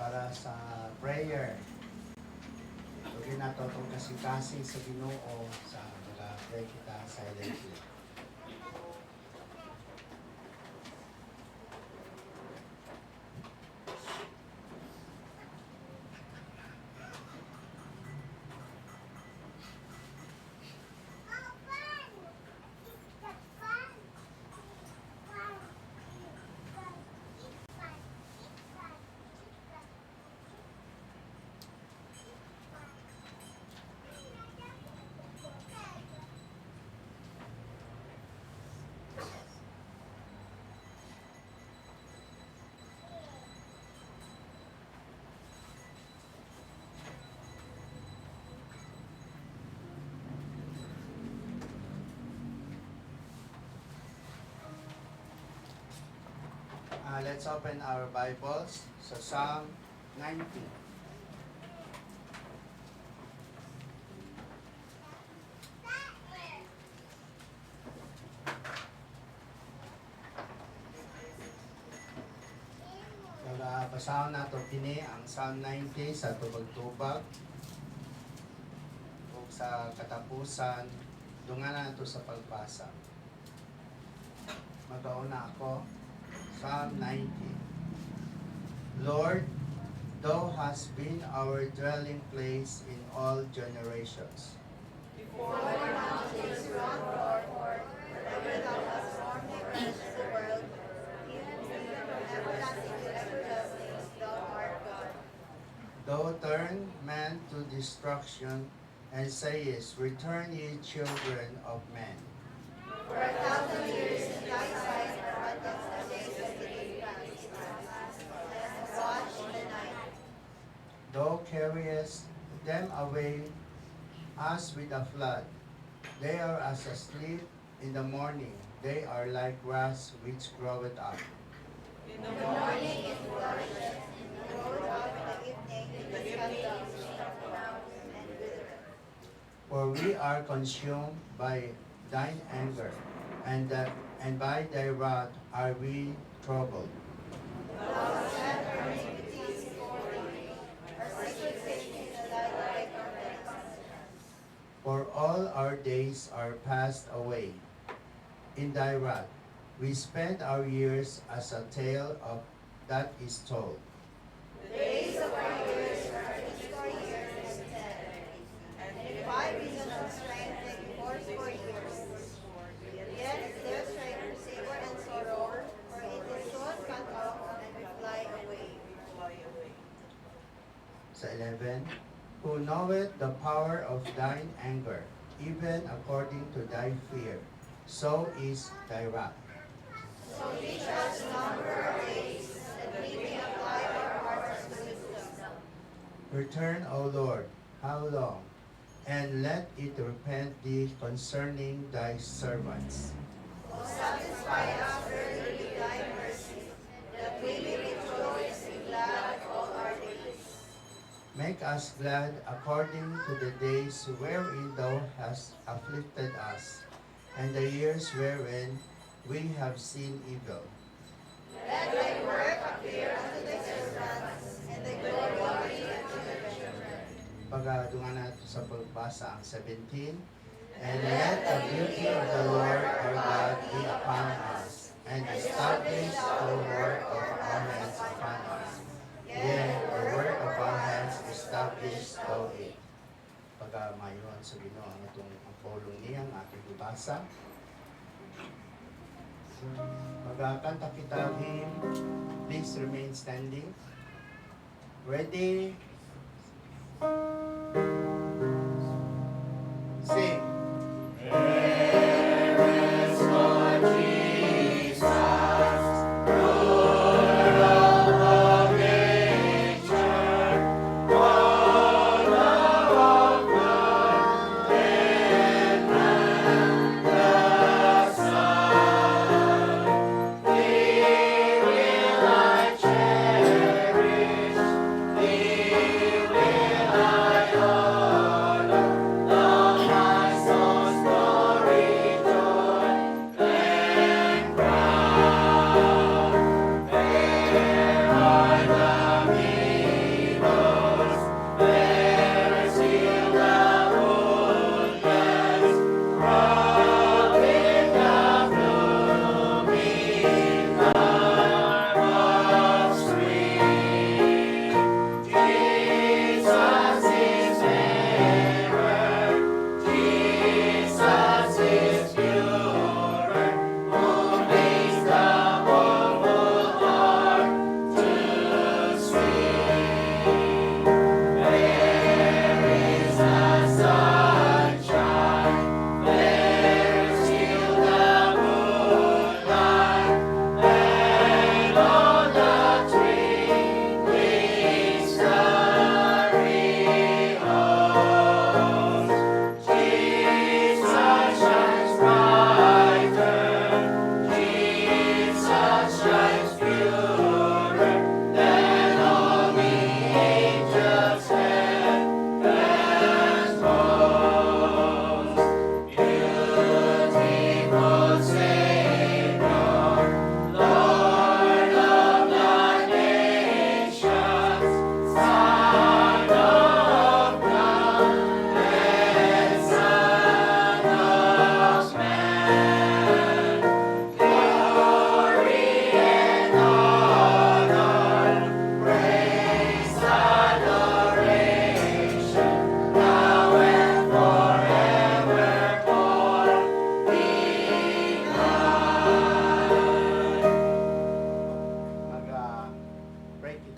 para sa prayer. Huwag nato itong kasi-kasi sa Ginoo sa mga-pray kita silently. Let's open our Bibles sa Psalm 90. Basahon nato kini ang Psalm 90 sa tubag-tubag ug sa katapusan dunganan nato sa pagbasa. Mag-auna ako. Psalm 90. Lord, Thou hast been our dwelling place in all generations. Before the mountains run forth, wherever Thou hast formed the ends of the world, even from everlasting to everlasting, Thou art God. Thou turn man to destruction, and sayest, Return ye children of men. For 1,000 years in Thy sight are but as the days of the day past, as the watch in the night. Thou carriest them away as with a flood. They are as asleep in the morning. They are like grass which groweth up. In the morning it flourisheth, and groweth up in the evening, it is cut down, and withereth. For we are consumed by thine anger, and by thy wrath are we troubled. Thou set our iniquities before thee, our secret things in thy light countenance. For all our days are passed away. In thy wrath we spend our years as a tale of that is told. The days of our years are 54 years and 10, and if by reason of strength take 44 years. Yet their strength savor and sorrow, for it is soon cut off and we fly away. Sa 11, Who knoweth the power of thine anger, even according to thy fear, so is thy wrath. So teach us number our days, that we may apply our hearts to wisdom. Return, O Lord, how long? And let it repent thee concerning thy servants. O satisfy us early with thy mercy, that we may rejoice and glad all our days. Make us glad according to the days wherein thou hast afflicted us, and the years wherein we have seen evil. Let thy work appear unto thy servants, and thy glory unto thy children. Pagadungan natin sa pagbasa ang 17. And let the beauty of the Lord our God be upon us, and establish the work of our hands upon us. Yea, the work of our hands establish thou it. Pagamayon sa Ginoo ang itong pulong niya ang ating ibasa. Magkakanta kita hymn. Please remain standing. Ready? Sing. I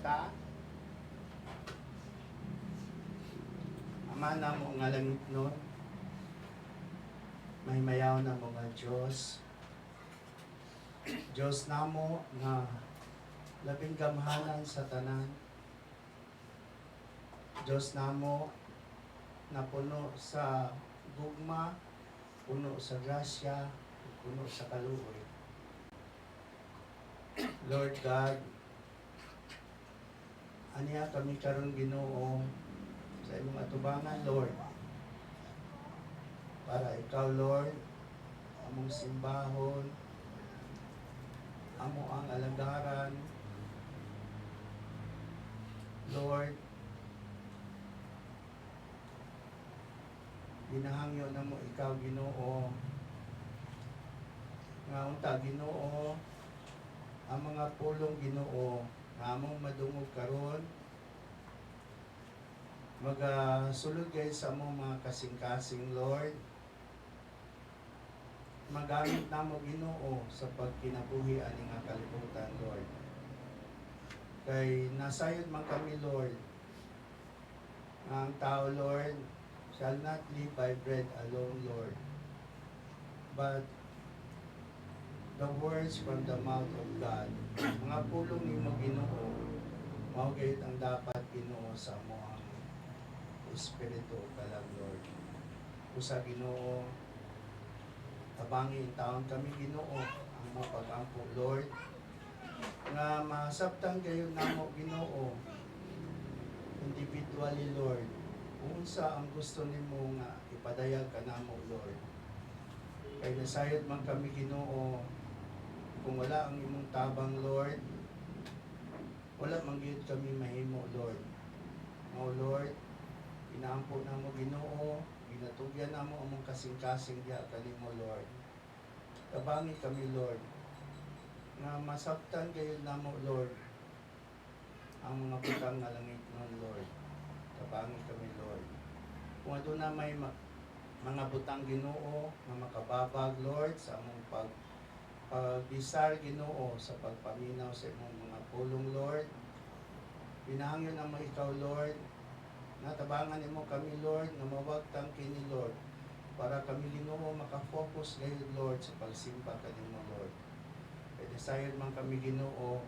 ta. Ama na mo nga langit nun, may mayaw na mga Diyos. Diyos namo nga labing gamhanan sa tanan. Diyos namo na puno sa gugma, puno sa grasya, puno sa kaluoy. Lord God, aniya kami karon Ginoo sa imong atubangan, Lord. Para ikaw, Lord, among simbahon, amo ang alagaran, Lord, ginahangyo na mo ikaw, Ginoo, nga unta, Ginoo, ang mga pulong, Ginoo, nga among madungog karon, magasulod kayo sa among mga kasing-kasing, Lord. Magamit na mo, Ginoo, sa pagkinabuhi ani nga kalibutan, Lord. Kay nasayod man kami, Lord, nga ang tao, Lord, shall not live by bread alone, Lord, but the words from the mouth of God. Mga pulong nimo, Ginoo, mao gayud ang dapat, Ginoo, sa amo ang Espiritu kalang, Lord. Usa, Ginoo, tabangi taon kami, Ginoo, ang mga pag-ampo, Lord, nga masabtan kayo namo, Ginoo, individually, Lord, kung sa ang gusto nimo nga ipadayag ka namo, Lord. Kay nasayod man kami, Ginoo, kung wala ang imong tabang, Lord, wala man gyud kami mahimo, Lord. O Lord, inaampo na mo, Ginoo, ginatugyan na mo among kasing-kasing diha kanimo, Lord. Tabangi kami, Lord, nga masabtan kayo na mo, Lord, ang mga butang nga langit nun, Lord. Tabangi kami, Lord. Kung adto na may mga butang, Ginoo, nga makababag, Lord, sa among pagbisar, Ginoo, sa pagpaminaw sa imong mga pulong, Lord, pinahangyo na mo ikaw, Lord, natabangan nimo kami, Lord, nga mawagtang kini, Lord, para kami, Ginoo, makafocus gayud, Lord, sa pagsimba kanimo, Lord. Kaya desire man kami, Ginoo,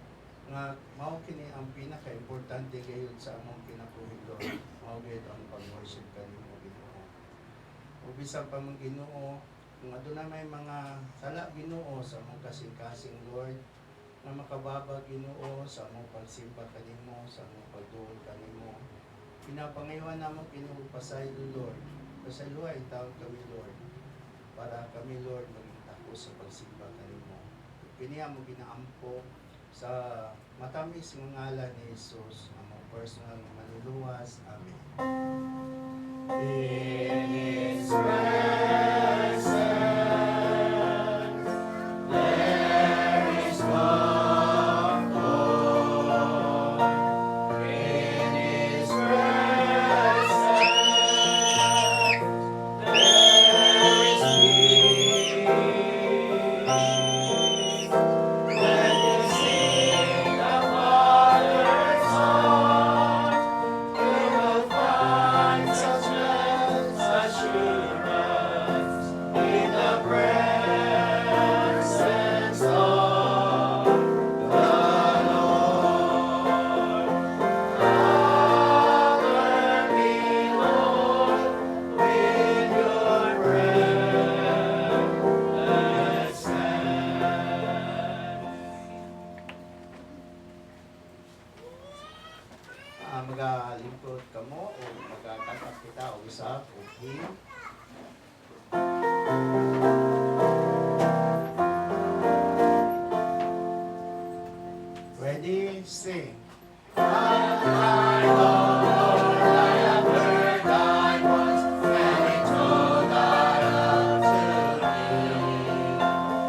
nga mao kini ang pinaka-importante gayud sa among kinabuhi, Lord. Mao gayud ang pag-worship kanimo, Ginoo. Ug bisan pa man, Ginoo, kung aduna may mga sala, Ginoo, sa among kasing-kasing, Lord, nga makababa, Ginoo, sa among pagsimba kanimo, sa among pagduol kanimo, pinapangayohan namo Ginoo pasaylo, Lord. Pasayloay taon kami, Lord, para kami, Lord, maging tako sa pagsimba kanimo. Kini mo ginaampo sa matamis nga ngalan ni Jesus, among personal nga manluluwas. Amen. In His presence, there is comfort. In His presence, there is peace. When you sing the Father's song, you will find such assurance in the presence of the Lord. Cover me, Lord, with your precious hand. Magalingkod ka mo o magkakatak kita o usap o him. Ready, sing. I know, Lord, I have heard thy voice, and it told thy love to me.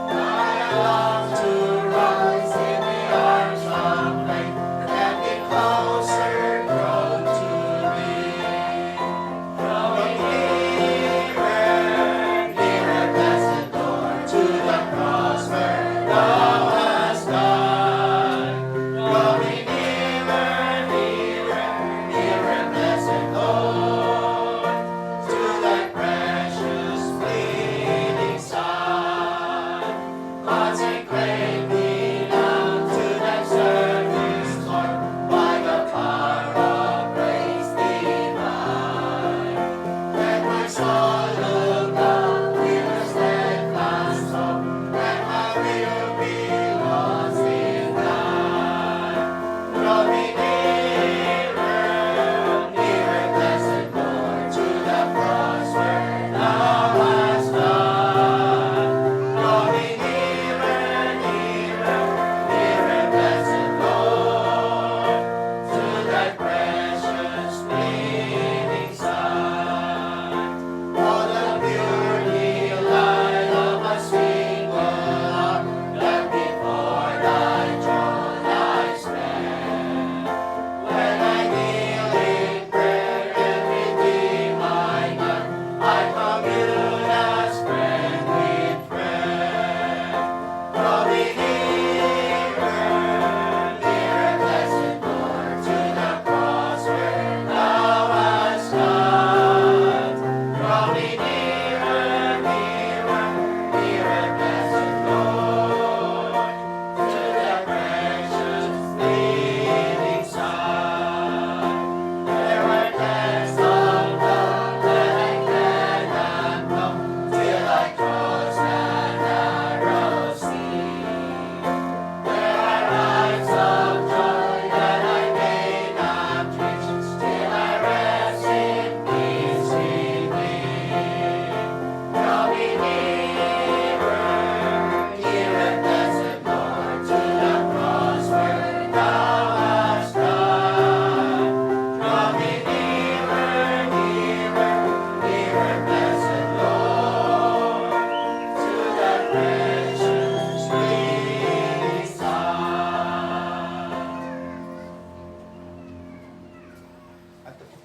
I long to rise in the arms of faith, and get closer, grow to thee. Drawing nearer, nearer, blessed Lord, to the cross where thou hast died. Drawing nearer,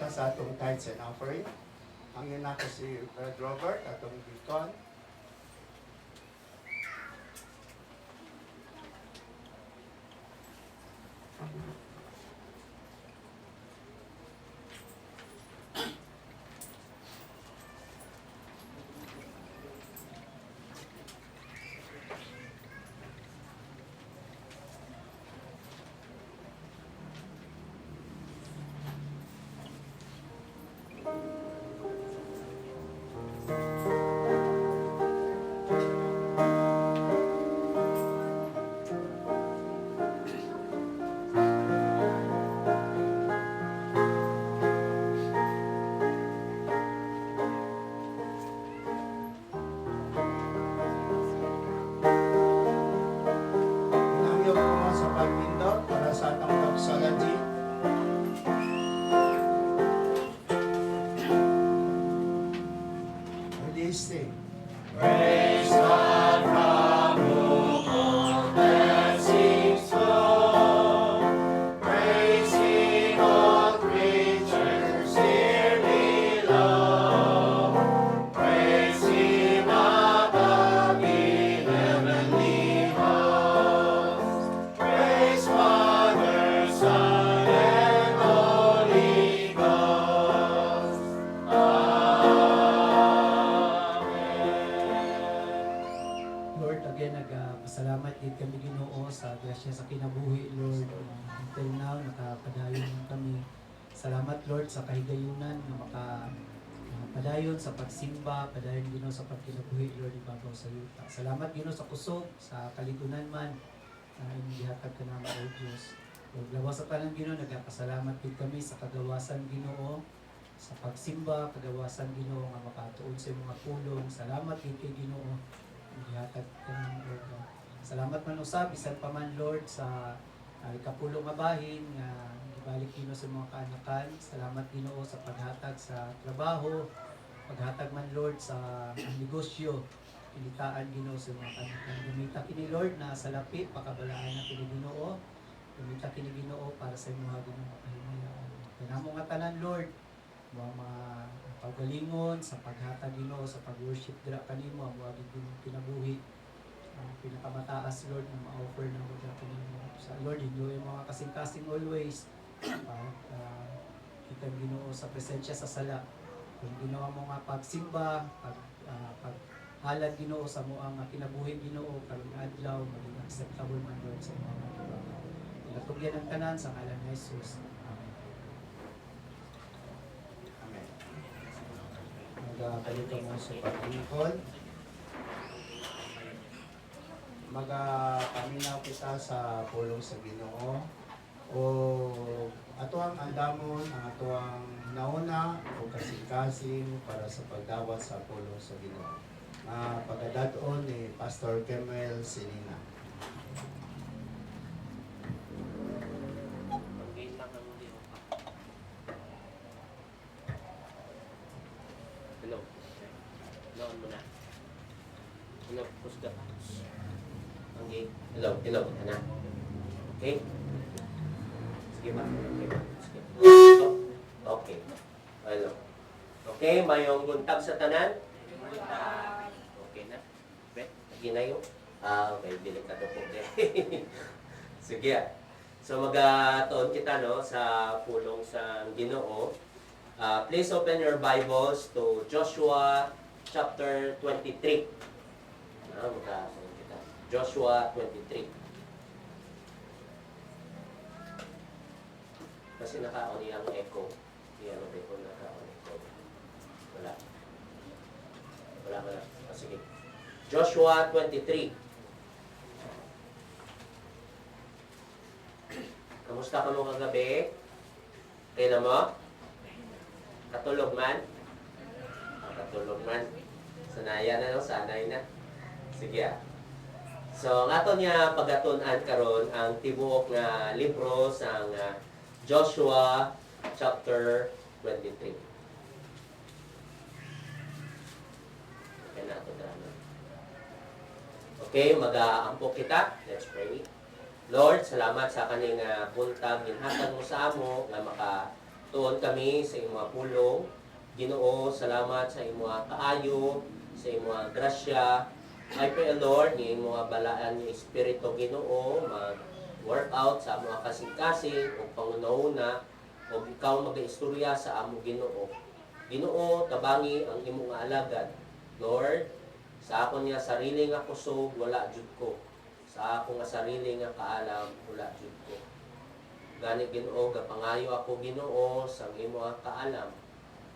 ta sa atong tithes and offering. Ang yun ako si Brad Robert, atong deacon. Hinangyo ko mo sa pagpindot para sa atong doxology. Release day. Praise God from whom all blessings flow. Praise Him, all creatures here below. Praise Him above the heavenly hosts. Praise Father, Son, and Holy Ghost. Lord, again, nagpasalamat din kami Ginoo sa grasya sa kinabuhi, Lord. Until now, nakapadayon kami. Salamat, Lord, sa kahigayunan na padayon sa pagsimba, padayon Ginoo sa pagkinabuhi, Lord, ibabaw sa yuta. Salamat Ginoo sa kusog, sa kaligunan man, na inihatag ka naman, O Diyos. Lord, lawas sa tanan Ginoo, nagpasalamat din kami sa kagawasan Ginoo, sa pagsimba, kagawasan Ginoo nga makatuon sa mga pulong. Salamat din kay Ginoo. Ihatag ka ng Lord. Salamat man usab, bisan pa man Lord sa ikapulong nga bahin nga ibalik Ginoo sa mga kaanakan. Salamat Ginoo sa paghatag sa trabaho, paghatag man Lord sa negosyo, pilitaan Ginoo sa mga kaanakan. Gumita kini Lord na sa lapit, pakabalaan na kini Ginoo. Gumita kini Ginoo para sa imong Ginoo kahimayaan. Kanamo nga tanan Lord, mga pagalingon sa paghatag Ginoo sa pag-worship dira kanimo ang wagi kinabuhi ang pinakamataas Lord na ma-offer na mo dira kanimo sa Lord enjoy yung mga kasing-kasing always kita Ginoo sa presensya sa sala kung ginawa mo nga pagsimba paghalad Ginoo sa mo ang kinabuhi Ginoo karong adlaw maging acceptable man Lord sa mga ibabaw. Ilatugyan ang tanan sa ngalan ni Jesus. Amen. Magkalito mo sa pag-ikon. Magapaminaw kita sa pulong sa Ginoo o ato ang andamon ang ato ang nauna o kasing-kasing para sa pagdawat sa pulong sa Ginoo. Pagkadadon ni Pastor Kemuel Sinina. Hello. Noon mo na. Hello, pusga. Okay. Hello, hello. Ana. Okay. Sige ba? Okay ba? Sige. Oh, okay. Hello. Okay, mayong buntag sa tanan? Okay na. Bet, lagi na yun. Okay. Bilik ka to po. Sige. So mag-tuon kita no sa pulong sa Ginoo. Please open your Bibles to Joshua chapter 23. Mag-tuon kita. Joshua 23. Kasi naka-on yung echo. Yan ang echo naka-on echo. Wala. Wala. Sige. Joshua 23. Kamusta ka mo kagabi? Kailan mo? Katulog man? Katulog man. Sanaya na, no? Sanay na. Sige ah. So, ang ato niya pagatunan karon ang tibuok nga libro sa Joshua chapter 23. Okay na ito drama. Okay, mag-aampok kita. Let's pray. Lord, salamat sa kaning buntag ginhatag mo sa amo nga Tuon kami sa imong mga pulong. Ginoo, salamat sa imong mga kaayo, sa imong mga grasya. I pray, Lord, ni imong mga balaan ni Espiritu Ginoo, mag-workout sa among kasing-kasing o pangunahuna o ikaw mag-istorya sa among Ginoo. Ginoo, tabangi ang imong nga alagad. Lord, sa akon nga sarili nga kusog, wala jud ko. Sa akong nga sarili nga kaalam, wala jud ko. Gani Ginoo, gapangayo ako Ginoo sa imo nga kaalam.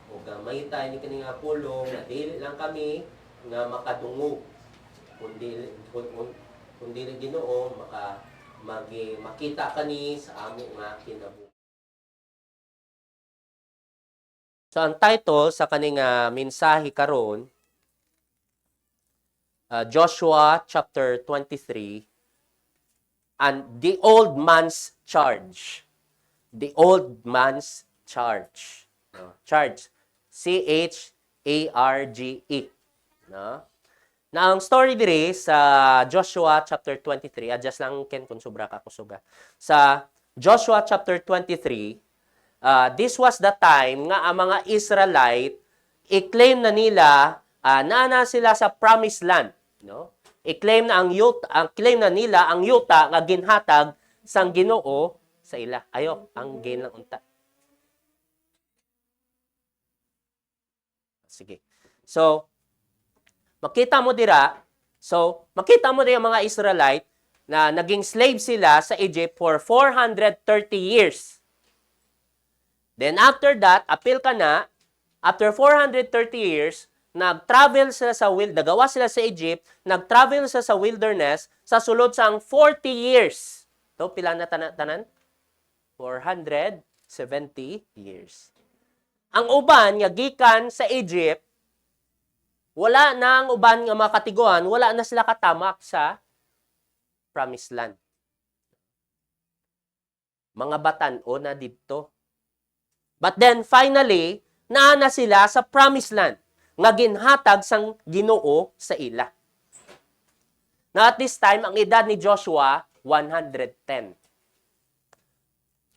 O gamay tayo ni kini nga pulong, na dili lang kami nga makadungog. Kundi Ginoo, makita kani sa amo nga kinabuhi. So ang title sa kaning mensahe karon, Joshua chapter 23, and the old man's charge. The old man's charge. No? Charge. C-H-A-R-G-E. No? Na ang story diri sa Joshua chapter 23, adjust lang ken kung sobra ka kusuga. Sa Joshua chapter 23, this was the time nga ang mga Israelite i-claim na nila naana sila sa promised land, no? I-claim na claim na nila ang yuta nga ginhatag sang Ginoo sa ila. Ayo, ang gain lang unta. Sige. So, makita mo dira ang mga Israelite na naging slave sila sa Egypt for 430 years. Then after that, appeal ka na, after 430 years, nag-travel sila nagawa sila sa Egypt, nag-travel sila sa wilderness, sa sulod sang 40 years. So, pila na tanan? 470 years. Ang uban, nga gikan sa Egypt, wala na ang uban nga mga katiguan, wala na sila katamak sa promised land. Mga batan-o na dito. But then, finally, naana sila sa promised land nga ginhatag sang Ginoo sa ila. Now at this time, ang edad ni Joshua, 110.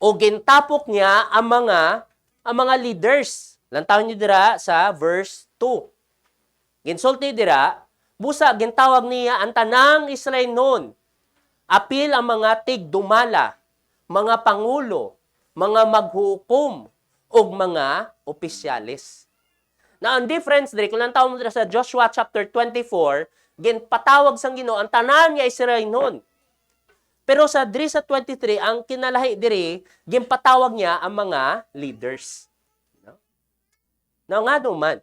O gintapok niya ang mga leaders. Lantaw niyo dira sa verse 2. Ginsulti dira, busa gintawag niya ang tanang Israel noon. Apil ang mga tigdumala, mga pangulo, mga maghukom, o mga opisyalis. Na ang difference diri kung lantaw mo dira sa Joshua chapter 24, ginpatawag sang Ginoo ang tanan nga Israel noon. Pero sa diri sa 23, ang kinalahi diri, ginpatawag niya ang mga leaders. No? Now nga naman,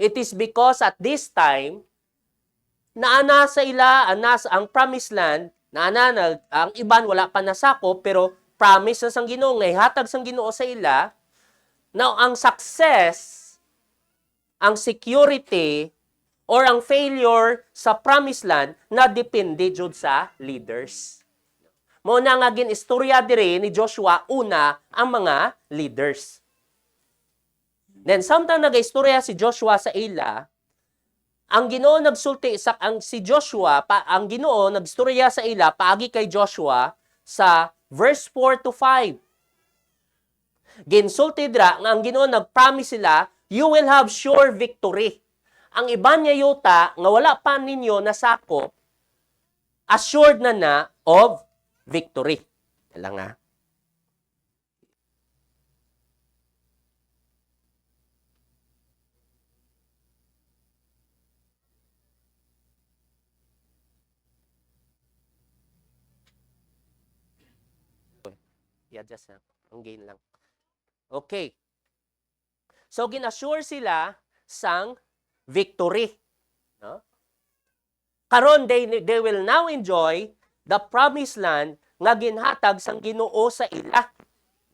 it is because at this time, naana sa ila, ang promised land, ang iban wala pa nasakop, pero promise na sang Ginoo, ngay hatag sang Ginoo sa ila. Now, ang success, ang security, or ang failure sa promised land na depende jud sa leaders. Mo na nga ginistorya diri ni Joshua una ang mga leaders. Then samtang nagaistorya si Joshua sa ila, ang Ginoo nagsulti ang Ginoo nagstorya sa ila paagi kay Joshua sa verse 4 to 5. Ginsulti dira nga ang Ginoo nagpromise sila, you will have sure victory. Ang iban nga yuta nga wala pa ninyo nasakop, assured na of victory. Lang nga. I-adjust na. Ang gain lang. Okay. So, ginassure sila sang victory. No? Karon, they will now enjoy the promised land nga ginhatag sang Ginoo sa ila.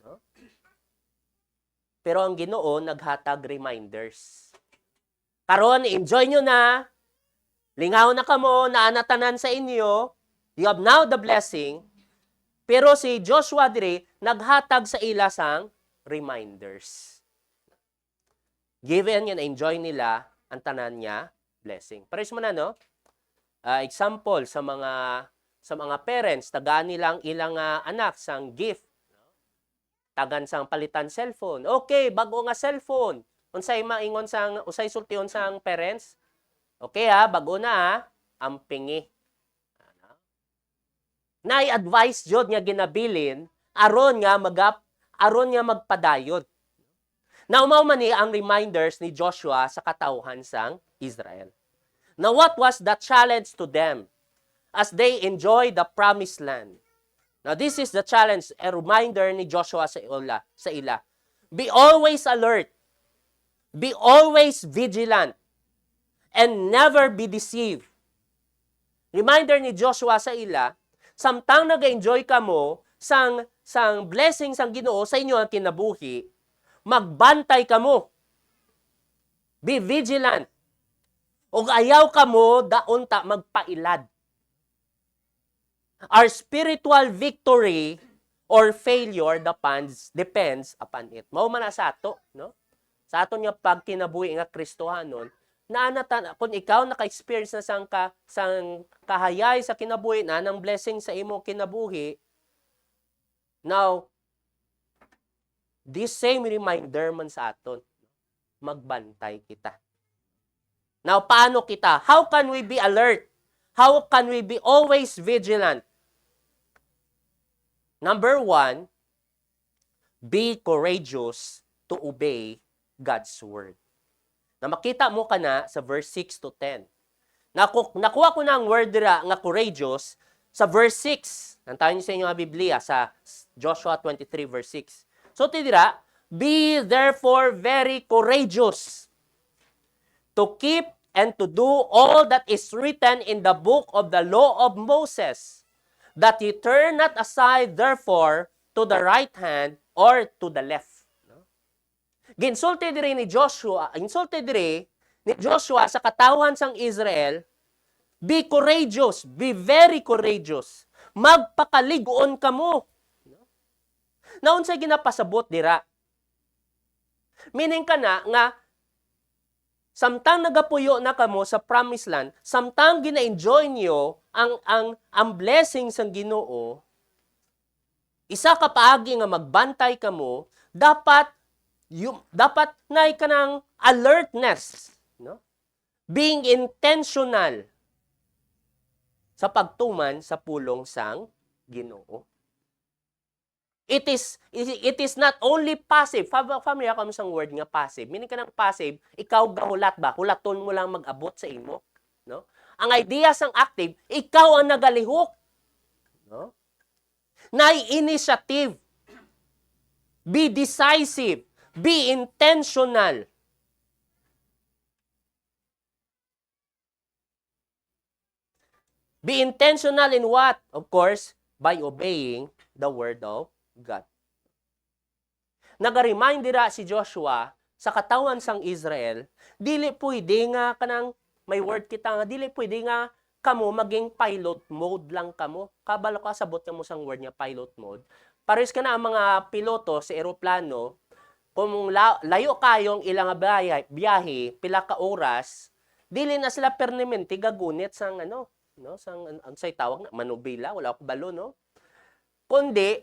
No? Pero ang Ginoo naghatag reminders. Karon, enjoy nyo na. Lingaw na kamo, naanatanan sa inyo. You have now the blessing. Pero si Joshua dire naghatag sa ila sang reminders. Given yan, enjoy nila ang tanan niya blessing. Pares mo na, no? Example sa mga parents, tagaan nilang ilang anak sang gift. tagan sang palitan cellphone. Okay, bago nga cellphone. Unsay maingon sang usay sultion sang parents? Okay ha, bago na ha, ampingi. Nai-advise jud nga ginabilin aron nga magpadayod. Now mao man ni ang reminders ni Joshua sa katawhan sang Israel. Now what was the challenge to them as they enjoy the promised land? Now this is the challenge, a reminder ni Joshua sa ila. Be always alert. Be always vigilant. And never be deceived. Reminder ni Joshua sa ila, samtang nag-enjoy ka mo sang blessing sang Ginoo sa inyo ang kinabuhi, magbantay ka mo. Be vigilant. Ug ayaw ka mo daon ta magpailad. Our spiritual victory or failure depends upon it. Mao man na sa ato, no? Sa aton nga pagkinabuhi nga Kristohanon, kung ikaw naka-experience na sang kahayay sa kinabuhi na ng blessing sa imo kinabuhi, now, this same reminder man sa aton, magbantay kita. Now, paano kita? How can we be alert? How can we be always vigilant? Number 1, be courageous to obey God's word. Na makita mo ka na sa verse 6 to 10. Nakuha ko na ang word dira nga courageous sa verse 6. Nantayin niyo sa inyong Biblia sa Joshua 23 verse 6. So tidira, be therefore very courageous to keep and to do all that is written in the book of the law of Moses, that ye turn not aside therefore to the right hand or to the left. Ginsulti diri ni Joshua sa katawan sang Israel, be courageous, be very courageous. Magpakalig-on kamo. Naun sa ginapasabot dira. Meaning ka na nga samtang nagapuyo na kamo sa promised land, samtang gina-enjoy niyo ang blessing sang Ginoo, isa ka paagi nga magbantay kamo, dapat na kanang alertness, no? Being intentional sa pagtuman sa pulong sang Ginoo. It is not only passive. Familiar ka mo sang word nga passive. Meaning ka ng passive, ikaw gahulat ba? Hulaton mo lang mag-abot sa imo, no? Ang idea sang active, ikaw ang nagalihok, no? Nai-initiative. Be decisive. Be intentional. Be intentional in what? Of course, by obeying the word of God. Naga-remind dira si Joshua sa katawan sang Israel, dili pwede nga kanang may word kita nga, dili pwede nga kamo maging pilot mode lang kamo. Kabalo ka sabot kamo sang word nga pilot mode. Pares ka na ang mga piloto sa eroplano, kung layo kayong ilang biyahe, pila ka oras, dili na sila permanente gagunit sang no, sang say tawag na manubila, wala ko balo, no? Kundi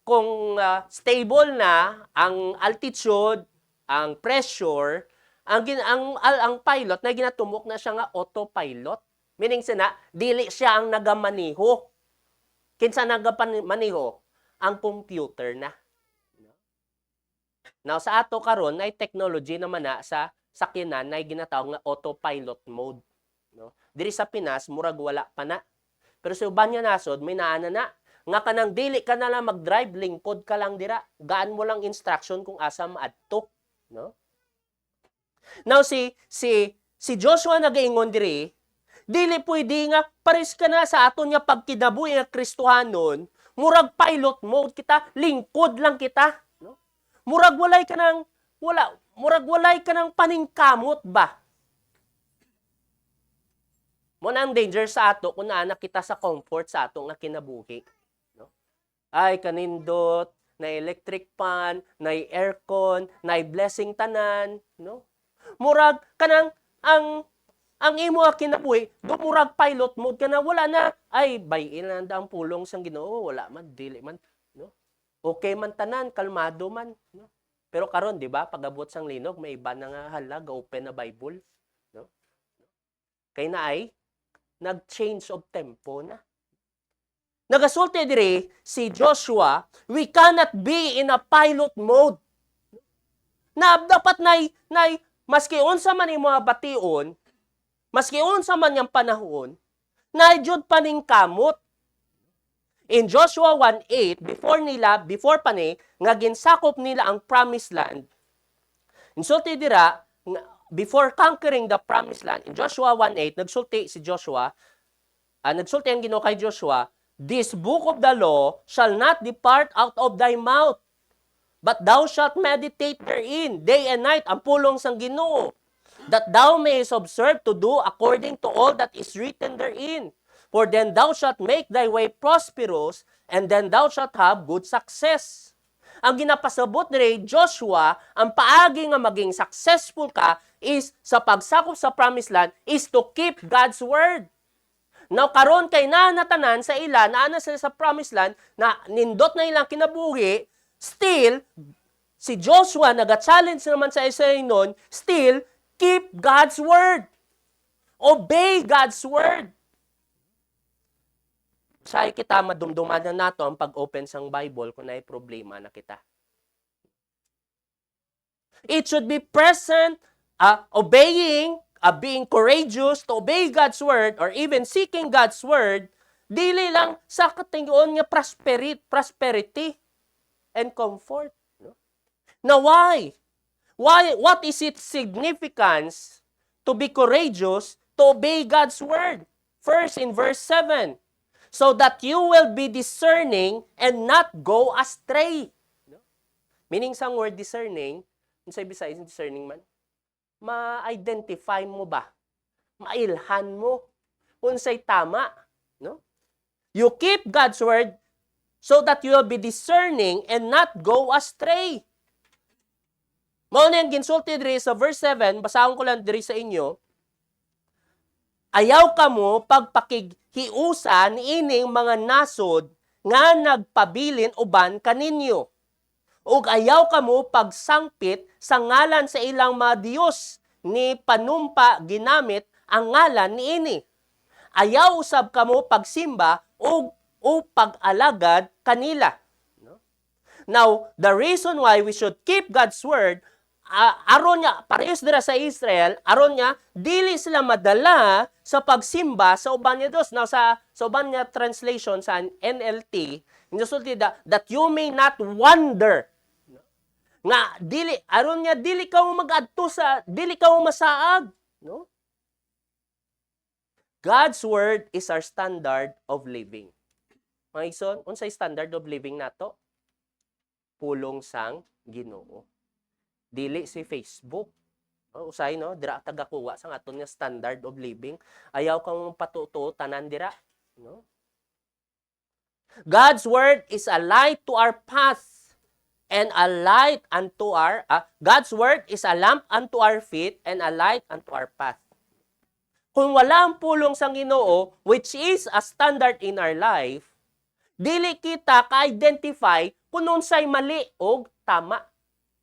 kung stable na ang altitude, ang pressure, ang pilot na ginatumok na siya nga autopilot. Meaning sana dili siya ang nagamaniho. Kinsa nagamaniho? Ang computer na. Now, sa ato karon ay technology naman na sa sakyanan na ginatawag nga autopilot mode. No? Diri sa Pinas, murag wala pa na. Pero sa uban nga nasod, may naana na. Nga kanang dili ka na lang mag-drive, lingkod ka lang dira. Gaan mo lang instruction kung asa maadto. No? Now, si Joshua nagaingon diri, dili pwede nga, pares ka na sa aton nga pagkinabuhi nga Kristohanon, murag pilot mode kita, lingkod lang kita. Murag walay ka ng paningkamot ba? Mo na ang danger sa ato kung naanak kita sa comfort sa ato nga kinabuhi. No? Ay, kanindot, na electric fan, na aircon, na blessing tanan. No? Murag kanang ang imo nga kinabuhi, murag pilot mode ka na, wala na. Ay, bayin na ang pulong sang Ginoo, wala man, dili man. No? Okay man tanan, kalmado man. No? Pero karon di ba, pag-abot sang linog, may iba na nga hala, open na Bible. No? Kay na ay, nag-change of tempo na. Nagasulti diri si Joshua, we cannot be in a pilot mode. Na dapat nay maski unsa man yung mga bation, maski unsa man yung panahon, na jud paning kamot. In Joshua 1:8, before pa ni, nga ginsakop nila ang promised land. Insulti dira, before conquering the promised land, in Joshua 1:8, nagsulti si Joshua, nagsulti ang Ginoo kay Joshua, this book of the law shall not depart out of thy mouth, but thou shalt meditate therein, day and night, ang pulong sang Ginoo, that thou mayest observe to do according to all that is written therein. For then thou shalt make thy way prosperous, and then thou shalt have good success. Ang ginapasabot ni Joshua, ang paagi nga maging successful ka is sa pagsakop sa promised land is to keep God's word. Now karon kay nanatanan sa ila, naana sila sa promised land, na nindot na ilang kinabuhi, still, si Joshua naga-challenge naman sa Israel nun, still, keep God's word. Obey God's word. Sa kita madumduman na nato ang pag-open sang Bible kung may problema na kita. It should be present, obeying, being courageous to obey God's word or even seeking God's word, dili lang sa katingon nga prosperity and comfort. No? Now why? What is its significance to be courageous to obey God's word? First, in verse 7, so that you will be discerning and not go astray. No? Meaning sang word discerning, unsay Bisayas discerning man? Ma-identify mo ba? Mailhan mo unsay tama, no? You keep God's word so that you will be discerning and not go astray. Mao na yung ginsulti diri sa verse 7, basahon ko lang diri sa inyo. Ayaw kamo pagpakighiusa niining mga nasod nga nagpabilin uban kaninyo. Ug ayaw kamo pagsangpit sa ngalan sa ilang mga Dios ni panumpa ginamit ang ngalan niini. Ayaw usab kamo pagsimba o pag-alagad kanila. No? Now, the reason why we should keep God's word, aron niya, parehas dira sa Israel, aron niya, dili sila madala sa pagsimba sa uban niya Diyos. Now, sa uban niya translation sa NLT, sulti that you may not wonder. Nga, aron niya, dili ka mo mag-adto dili ka mo masaag. No? God's word is our standard of living. Mga igsoon, unsay standard of living nato? Pulong sang Ginoo. Dili si Facebook. Usay no, dira tagakuha sang aton nga standard of living. Ayaw kang patuto tanan dira, no? God's word is a light to our path and a light unto our God's word is a lamp unto our feet and a light unto our path. Kung wala ang pulong sang Ginoo, which is a standard in our life, dili kita ka-identify kung unsay mali o tama.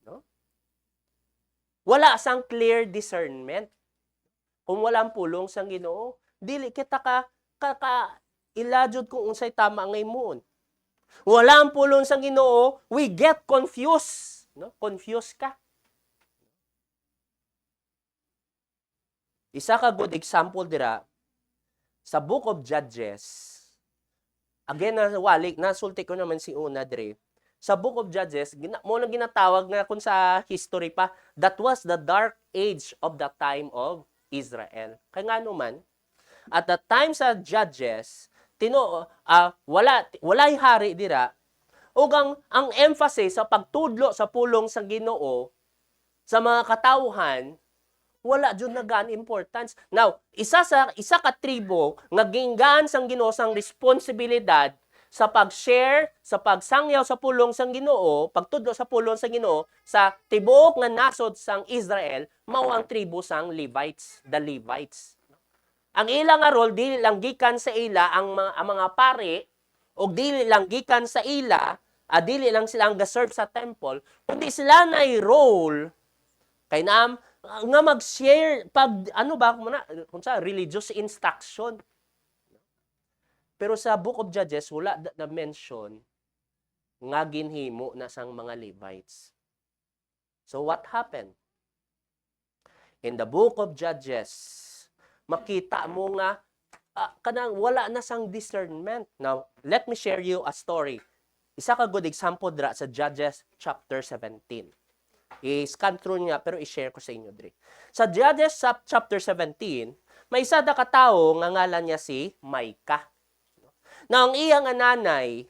No? Wala sang clear discernment. Kung wala ang pulong sang Ginoo, dili kita ilajud kung unsay tama ang imon. Wala ang pulong sang Ginoo, we get confused. No? Confused ka. Isa ka good example dira sa Book of Judges. Again, nasulti ko naman si una diri. Sa Book of Judges, mo na ginatawag na kung sa history pa, that was the dark age of the time of Israel. Kaya nga naman, at the time sa Judges, walay hari dira, ug ang emphasis sa pagtudlo sa pulong sa Ginoo sa mga katawhan, wala jud nagaan importance. Now, isa ka tribo nga ginggaan sang Ginoo sang responsibilidad sa pag-share, sa pagsangyaw sa pulong sang Ginoo, pagtudlo sa pulong sa Ginoo sa tibuok nga nasod sang Israel, mao ang tribo sang Levites, the Levites. Ang ilang nga role dili lang gikan sa ila ang mga pare o dili lang gikan sa ila dili lang sila ang ga-serve sa temple, kundi sila na role kay naam nga mag-share pag ano ba kung sa religious instruction. Pero sa Book of Judges wala na mention nga ginhimo na sang mga Levites. So what happened? In the Book of Judges, makita mo nga kanang wala na sang discernment. Now, let me share you a story. Isa ka good example dra sa Judges chapter 17. I-scan through niya pero i-share ko sa inyo dre. Sa Judges chapter 17, may isa na katao nga ngalan niya si Micah. Na ang iyang nanay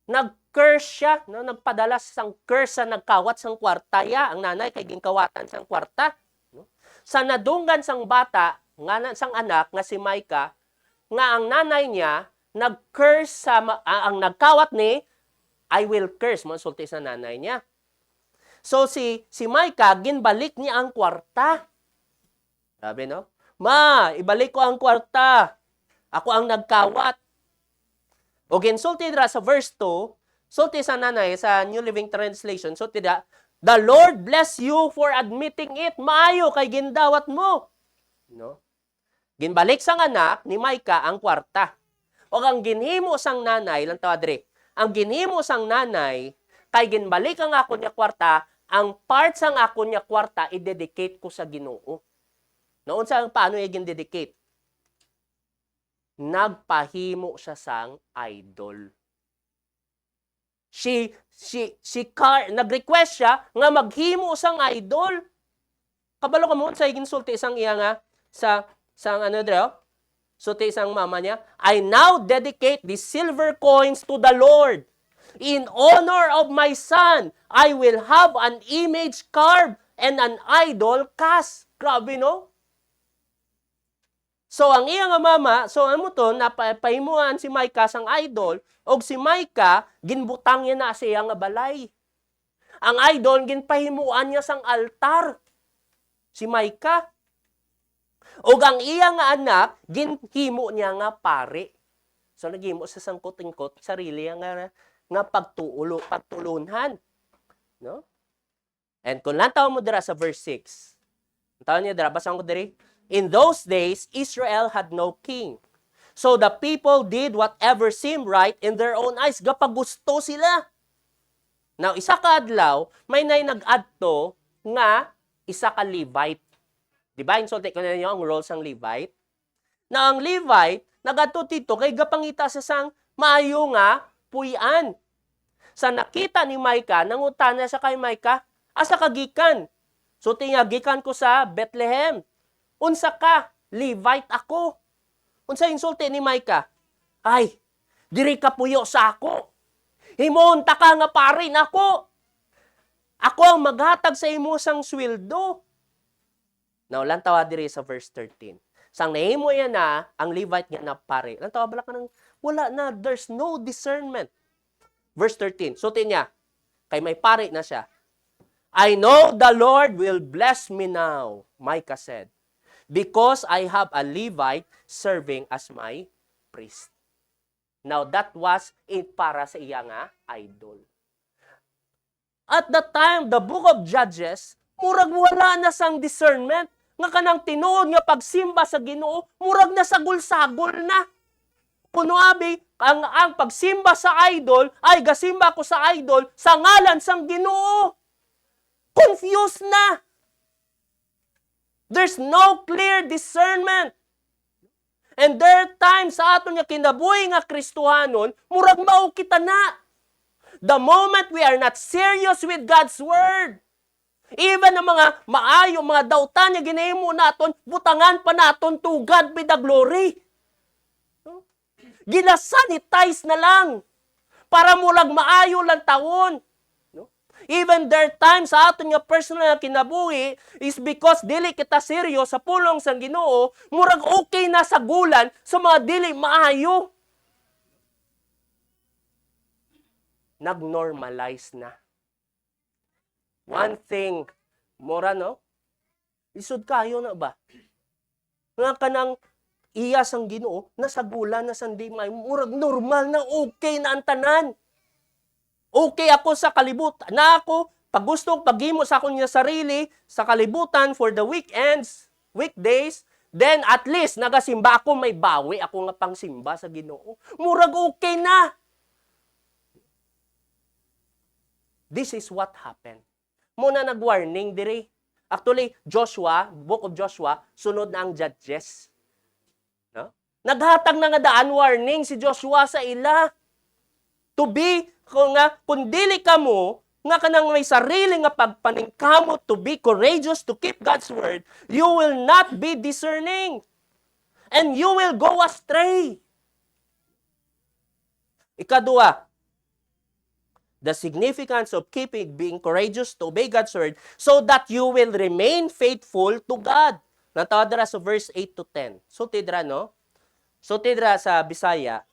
nag-curse siya, no? Nagpadala sang curse sa nagkawat sang kwarta ya, ang nanay kay ginkawatan sang kwarta, no? Sa nadunggan sang bata, nga sang anak nga si Micah, nga ang nanay niya nag-curse sa ang nagkawat ni I will curse, mo sulti sa nanay niya. So si Micah ginbalik niya ang kwarta. Sabi no? Ma, ibalik ko ang kwarta. Ako ang nagkawat. O ginsulti dira sa verse 2, sulti sa nanay sa New Living Translation, sulti dira, the Lord bless you for admitting it. Maayo kay gindawat mo. No? Ginbalik sang anak ni Micah ang kwarta. O ang ginhimo sang nanay, lang tawa diri, ang ginhimo sang nanay, kay ginbalik ang ako niya kwarta, ang part sang ako niya kwarta, i-dedicate ko sa Ginoo. Noon sa paano niya gin-dedicate? Nagpahimo siya sang idol. Nag-request siya nga maghimo sang idol. Kabalo ka mo sa ginsulti isang iya nga sang ano dre, sulti isang mama niya, I now dedicate these silver coins to the Lord. In honor of my son, I will have an image carved and an idol cast. Grabe no? So, ang iya nga mama, so ano mo to, napahimuan si Micah sang idol, o si Micah, ginbutang niya na sa iya nga balay. Ang idol, ginpahimuan niya sang altar. Si Micah. O ang iya nga anak, ginhimo niya nga pare. So, naghimo sa sang kutingkot, sarili nga pagtulunhan. No? And kung lantaw mo dira sa verse 6, lantaw niya dira, basahan ko diri, in those days, Israel had no king. So the people did whatever seemed right in their own eyes. Gapagusto sila. Now, isa ka adlaw, may nag-adto nga isa ka Levite. Diba? Insulti ko na niyo ang roles ng Levite. Na ang Levite, nag-adto dito kay gapangita sa sang maayo nga puyan. Sa nakita ni Micah, nangutan na sa kay Micah, asa kagikan? So, gikan ko sa Bethlehem. Unsa ka? Levite ako. Unsa insulti ni Micah? Ay, diri ka puyo sa ako. Himonta ka nga parin ako. Ako ang maghatag sa imo sang sweldo. Now, lantawa diri sa verse 13. Sang nahimo yan na, ang Levite nga na pare. Lantawa bala ka ng, wala na, there's no discernment. Verse 13, sulti niya, kay may pare na siya. I know the Lord will bless me now, Micah said, because I have a Levite serving as my priest. Now, that was para sa iya nga idol. At that time, the book of Judges, murag wala na sang discernment. Nga kanang tinuod nga pagsimba sa Ginoo, murag na sagol-sagol na. Kuno abi, ang pagsimba sa idol, ay gasimba ko sa idol sa ngalan sang Ginoo. Confused na. There's no clear discernment. And there are times sa aton nga kinabuhi nga Kristohanon, murag mao kita na. The moment we are not serious with God's Word, even ang mga maayo, mga dautan nga ginahimo naton, butangan pa naton to God be the glory. Ginasanitize na lang para mulag maayo lang taon. Even there times sa aton nga personal nga kinabuhi is because dili kita seryo sa pulong sang Ginoo, murag okay na sa gulan sa mga dili maayo. Nag-normalize na. One thing, mura no? Isod kayo na ba? Nga kanang iya sang Ginoo nasagulan na sandi may murag normal na okay na ang tanan. Okay ako sa kalibutan. Na ako pag gusto paghimo sa akong sarili sa kalibutan for the weekends, weekdays, then at least nagasimba ako may bawi ako nga pangsimba sa Ginoo. Murag okay na. This is what happened. Muna nag-warning diri. Actually, Joshua, Book of Joshua, sunod na ang Judges. No? Naghatag na nga daan warning si Joshua sa ila. To be, kung dili ka mo, nga kanang may sarili nga pagpaningkamot, to be courageous, to keep God's word, you will not be discerning. And you will go astray. Ikadua, the significance of being courageous to obey God's word so that you will remain faithful to God. Natawad dira sa verse 8 to 10. So tidra no? So tidra sa Bisaya,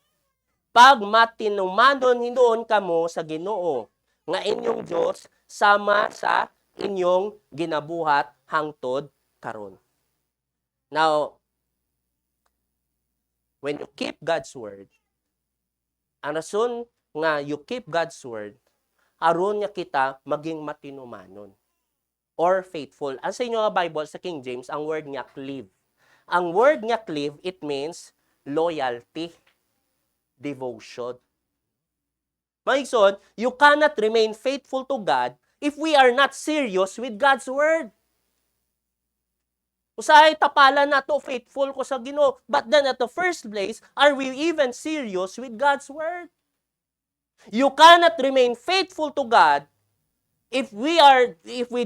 pag matinumanon hinuon kamo sa Ginoo nga inyong Dios sama sa inyong ginabuhat hangtod karon. Now, when you keep God's word, ang rason nga you keep God's word, aron nga kita maging matinumanon or faithful. Ang sa inyo nga Bible, sa King James, ang word nga cleave. Ang word nga cleave, it means loyalty, devotion. Maigsoon, you cannot remain faithful to God if we are not serious with God's word. Usahay tapalan na to, faithful ko sa Ginoo. But then at the first place, are we even serious with God's word? You cannot remain faithful to God if we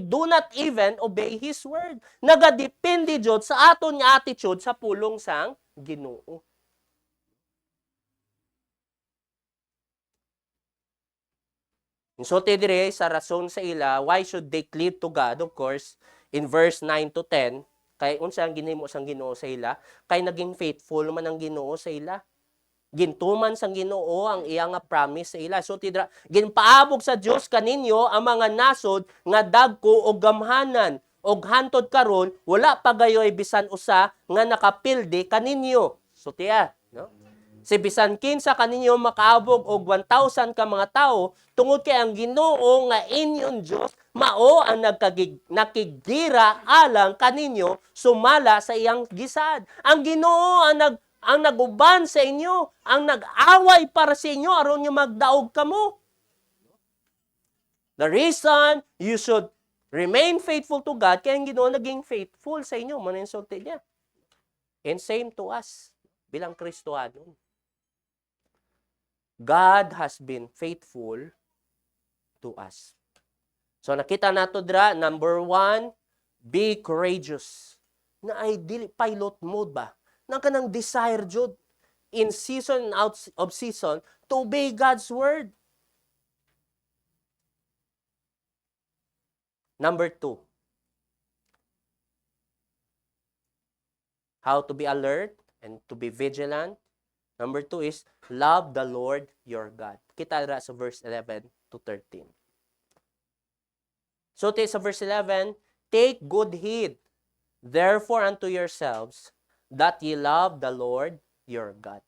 do not even obey His word. Nagadepende jud sa aton nga attitude sa pulong sang Ginoo. So dire sa rason sa ila, why should they cleave to God? Of course, in verse 9 to 10, kay unsa ang ginhimo sang Ginoo sa ila? Kay naging faithful man ang Ginoo sa ila. Gintuman sang Ginoo ang iya nga promise sa ila. So tidra, ginpaabog sa Dios kaninyo ang mga nasod nga dagko og gamhanan, og hantod karon wala pa gayoy bisan usa nga nakapildi kaninyo. So tiya, no? Si bisan kinsa kaninyo makaabog og 1,000 ka mga tawo tungod kay ang Ginoo nga inyon Dios mao ang nakigira alang kaninyo sumala sa iyang gisad. Ang Ginoo ang naguban sa inyo, ang nag-away para sa inyo aron nyo magdaog kamo. The reason you should remain faithful to God, kaya ang Ginoo naging faithful sa inyo, maninsulti niya. And same to us, bilang Kristohanon. God has been faithful to us. So nakita nato dra, number 1, be courageous. Na ay dili pilot mode ba? Nang kanang desire jud in season and out of season to obey God's word. Number 2, how to be alert and to be vigilant. Number 2 is love the Lord your God. Kita ra sa verse 11 to 13. So sa verse 11, take good heed therefore unto yourselves that ye love the Lord your God.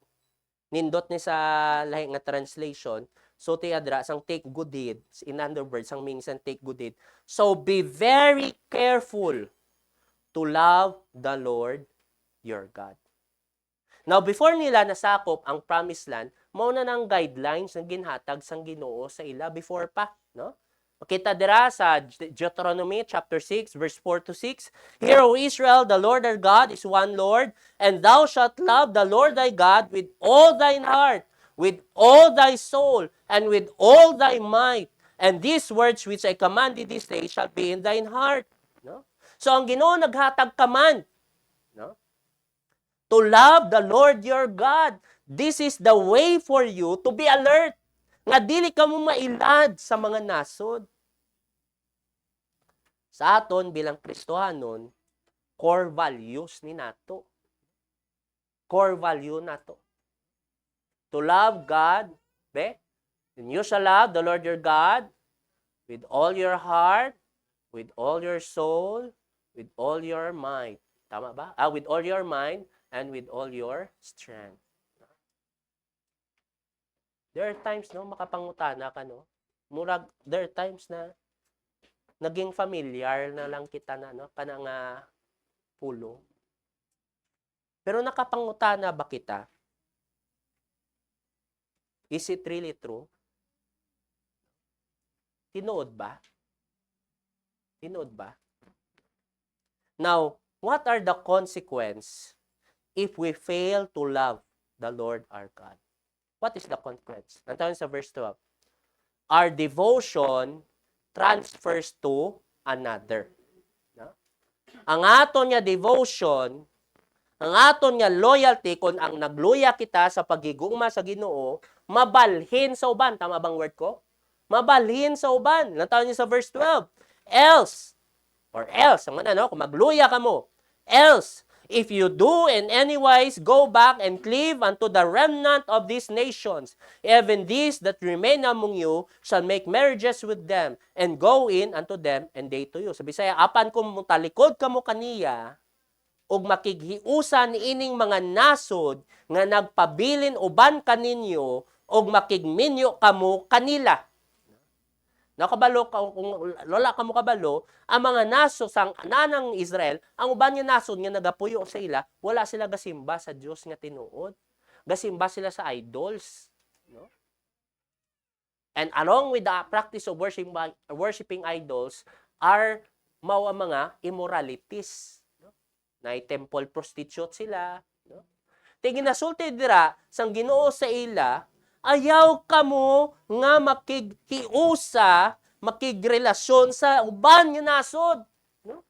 Nindot ni sa lahi nga translation, so adra sang take good heed. In other words, ang meaning sang take good heed. So be very careful to love the Lord your God. Now, before nila nasakop ang promised land, mao na nang guidelines na ginhatag sang Ginoo sa ila before pa, no? Makita dira sa Deuteronomy chapter 6 verse 4 to 6. Hear, O Israel, the Lord our God is one Lord, and thou shalt love the Lord thy God with all thine heart, with all thy soul, and with all thy might. And these words which I command thee this day shall be in thine heart. No? So ang Ginoo naghatag command, no? To love the Lord your God. This is the way for you to be alert. Nga dili ka mo mailad sa mga nasod. Sa aton bilang Kristohanon, core values ni nato. Core value nato. To love God, and you shall love the Lord your God with all your heart, with all your soul, with all your mind. Tama ba? With all your mind, and with all your strength. There are times, no, makapangutana ka, no? Murag, there are times na naging familiar na lang kita na, no? Kana nga pulo. Pero nakapangutana ba kita? Is it really true? Tinuod ba? Tinuod ba? Now, what are the consequences if we fail to love the Lord our God? What is the consequence? Nantawan sa verse 12. Our devotion transfers to another. No? Ang aton nga devotion, ang aton nga loyalty, kung ang nagluya kita sa pagigugma sa Ginoo, mabalhin sa uban. Tama bang word ko? Mabalhin sa uban. Nantawan niyo sa verse 12. Else, ang ano, kung magluya ka mo, else, if you do in any wise go back and cleave unto the remnant of these nations, even these that remain among you shall make marriages with them, and go in unto them, and they to you. Sabi saya, apan kung talikod ka mo kaniya, ug makighiusan ining mga nasod nga nagpabilin uban kaninyo, ug makigminyo kamo kanila. Nakabalo ka, kung lola ka mo kabalo, ang mga naso sang nanang Israel, ang uban nga nasod nga nagapuyo sa ila, wala sila gasimba sa Dios nga tinuod. Gasimba sila sa idols, no? And along with the practice of worshiping idols are mao ang mga immoralities, no? Na temple prostitute sila, no? Tingin nasulti dira sang Ginoo sa ila, ayaw kamo nga makighiusa, makigrelasyon sa uban nga nasod. No?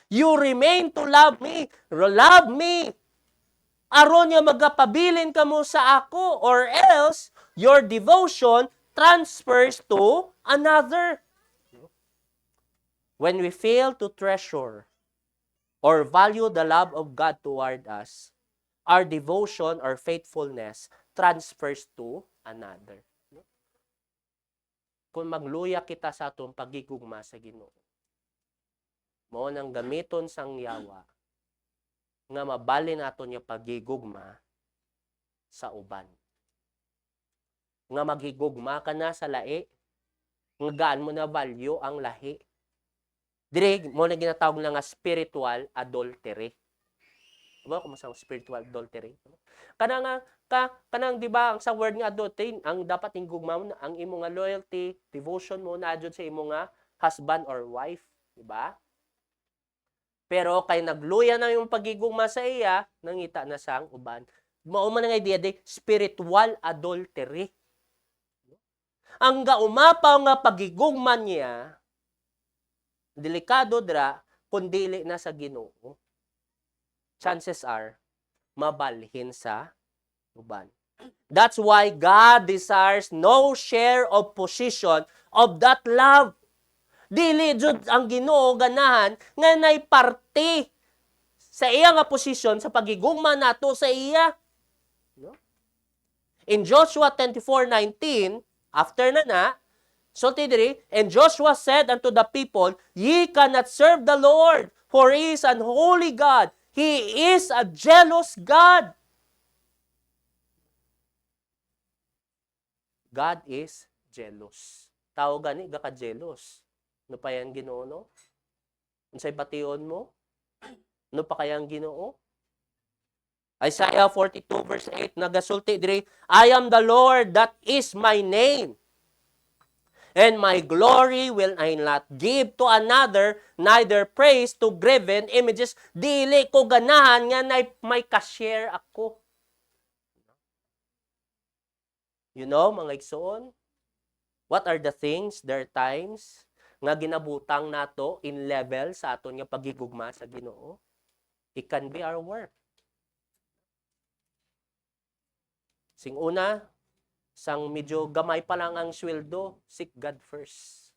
You remain to love me. Love me. Aron nga magapabilin kamo sa ako, or else your devotion transfers to another. When we fail to treasure or value the love of God toward us, our devotion or faithfulness transfers to another. Kung magluya kita sa atong pagigugma sa Ginoo, mao nang gamiton sang yawa nga mabalin naton yung pagigugma sa uban. Nga maghigugma ka na sa lahi, nga gaan mo na value ang lahi. Dire mo na ginatawag nga spiritual adultery. Diba kung masang spiritual adultery? Kanang di ba ang sa word nga adultery, ang dapat ingugma mo ang imo nga loyalty, devotion mo na adjud sa imo nga husband or wife, di ba? Pero kay nagluya na yung pagigugma sa iya, nangita na sang uban. Mao man nga idea di spiritual adultery. Ang gaumapaw nga pagigugma niya, delikado dra kun dili na sa Ginoo. Chances are mabalhin sa uban. That's why God desires no share of position of that love. Dili jud ang Ginoo ganahan nga nay parte sa iya nga posisyon sa pagigugma nato sa iya. No? In Joshua 24:19, after na, so tidiri, and Joshua said unto the people, ye cannot serve the Lord, for He is an holy God. He is a jealous God. God is jealous. Tao gani gaka-jealous. No pa yan Ginoo no? Unsay bation mo? No pa kayang Ginoo? Isaiah 42 verse 8 nagasulti diri, I am the Lord, that is my name. And my glory will I not give to another, neither praise to graven images. Dili ko ganahan nga may ka-share ako. You know, mga igsoon, what are the things, there are times, nga ginabutang nato in level sa aton nga pagigugma sa Ginoo? It can be our work. Sing una, sang medyo gamay pa lang ang sweldo, seek God first.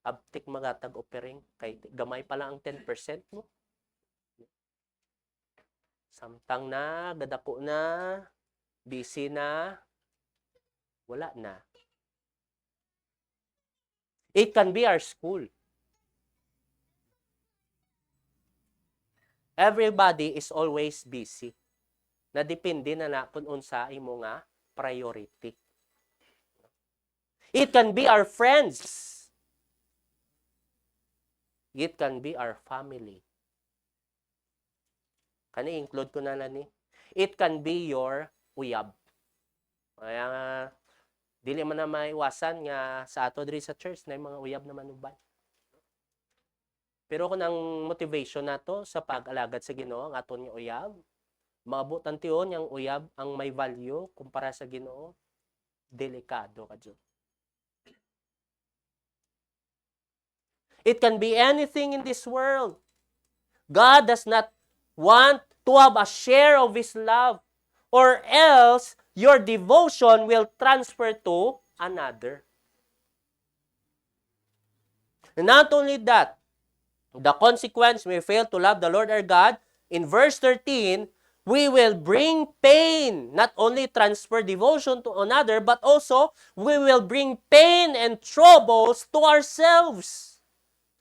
Abtik magatag offering, kay gamay pa lang ang 10% mo. Samtang na, gadako na, busy na, wala na. It can be our school. Everybody is always busy. Nadepende na kung unsa imo nga priority. It can be our friends. It can be our family. Kani include ko na ni. It can be your uyab. Kaya nga, dili man na maiwasan nga sa ato diri sa church na mga uyab naman uban. Pero kung ang motivation nato sa pag-alagad sa Ginoo ang aton nga uyab, maabutan tiyon yang uyab ang may value kumpara sa Ginoo, delikado ka jud. It can be anything in this world. God does not want to have a share of His love, or else your devotion will transfer to another. And not only that, the consequence we fail to love the Lord our God, in verse 13, we will bring pain, not only transfer devotion to another, but also we will bring pain and troubles to ourselves.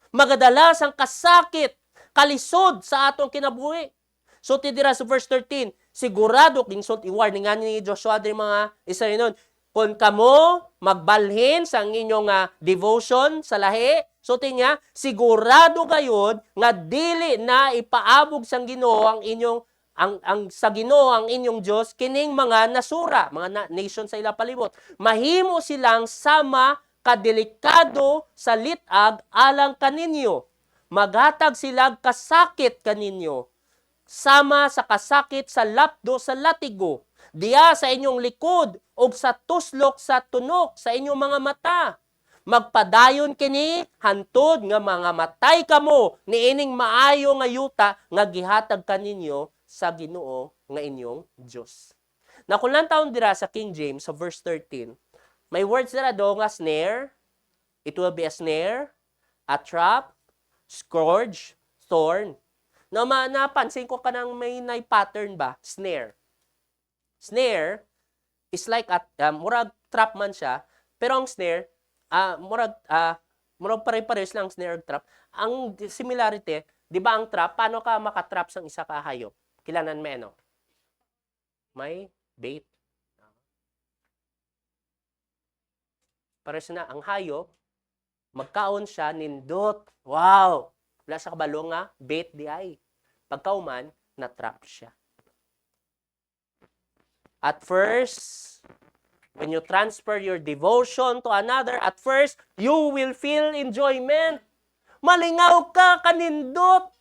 Magadalas ang kasakit, kalisod sa atong kinabuhi. So, tidira sa verse 13, sigurado, kinsot, i-warning nga ni Joshua din mga isa nun, kung kamo magbalhin sa inyong devotion sa lahi, so tinya, sigurado gayud nga dili na ipaabog sang Ginoo ang inyong ang sa Ginoo ang inyong Dios kining mga nasura, mga nation sa ila palibot. Mahimo silang sama kadelikado sa litag alang kaninyo. Maghatag sila kasakit kaninyo. Sama sa kasakit sa lapdo sa latigo. Diya sa inyong likod o sa tuslok sa tunok sa inyong mga mata. Magpadayon kini hantod nga mga matay kamo niining maayo nga yuta nga gihatag kaninyo sa Ginoo nga inyong Dios. Nakulang taon dira sa King James sa verse 13. May words dira do nga snare. It will be a snare, a trap, scourge, thorn. Napansin ko kanang may pattern ba? Snare. Snare is like murag trap man siya, pero ang snare murag pare-pares lang snare ug trap. Ang similarity, di ba ang trap, paano ka makatrap sang isa ka hayop? Kilanan mo ano? May bait. Pares na ang hayop, magkaon siya nindot. Wow! Wala sa kabalo nga bait di ay. Pagkauman, na-trap siya. At first, when you transfer your devotion to another, at first, you will feel enjoyment. Malingaw ka, kanindot.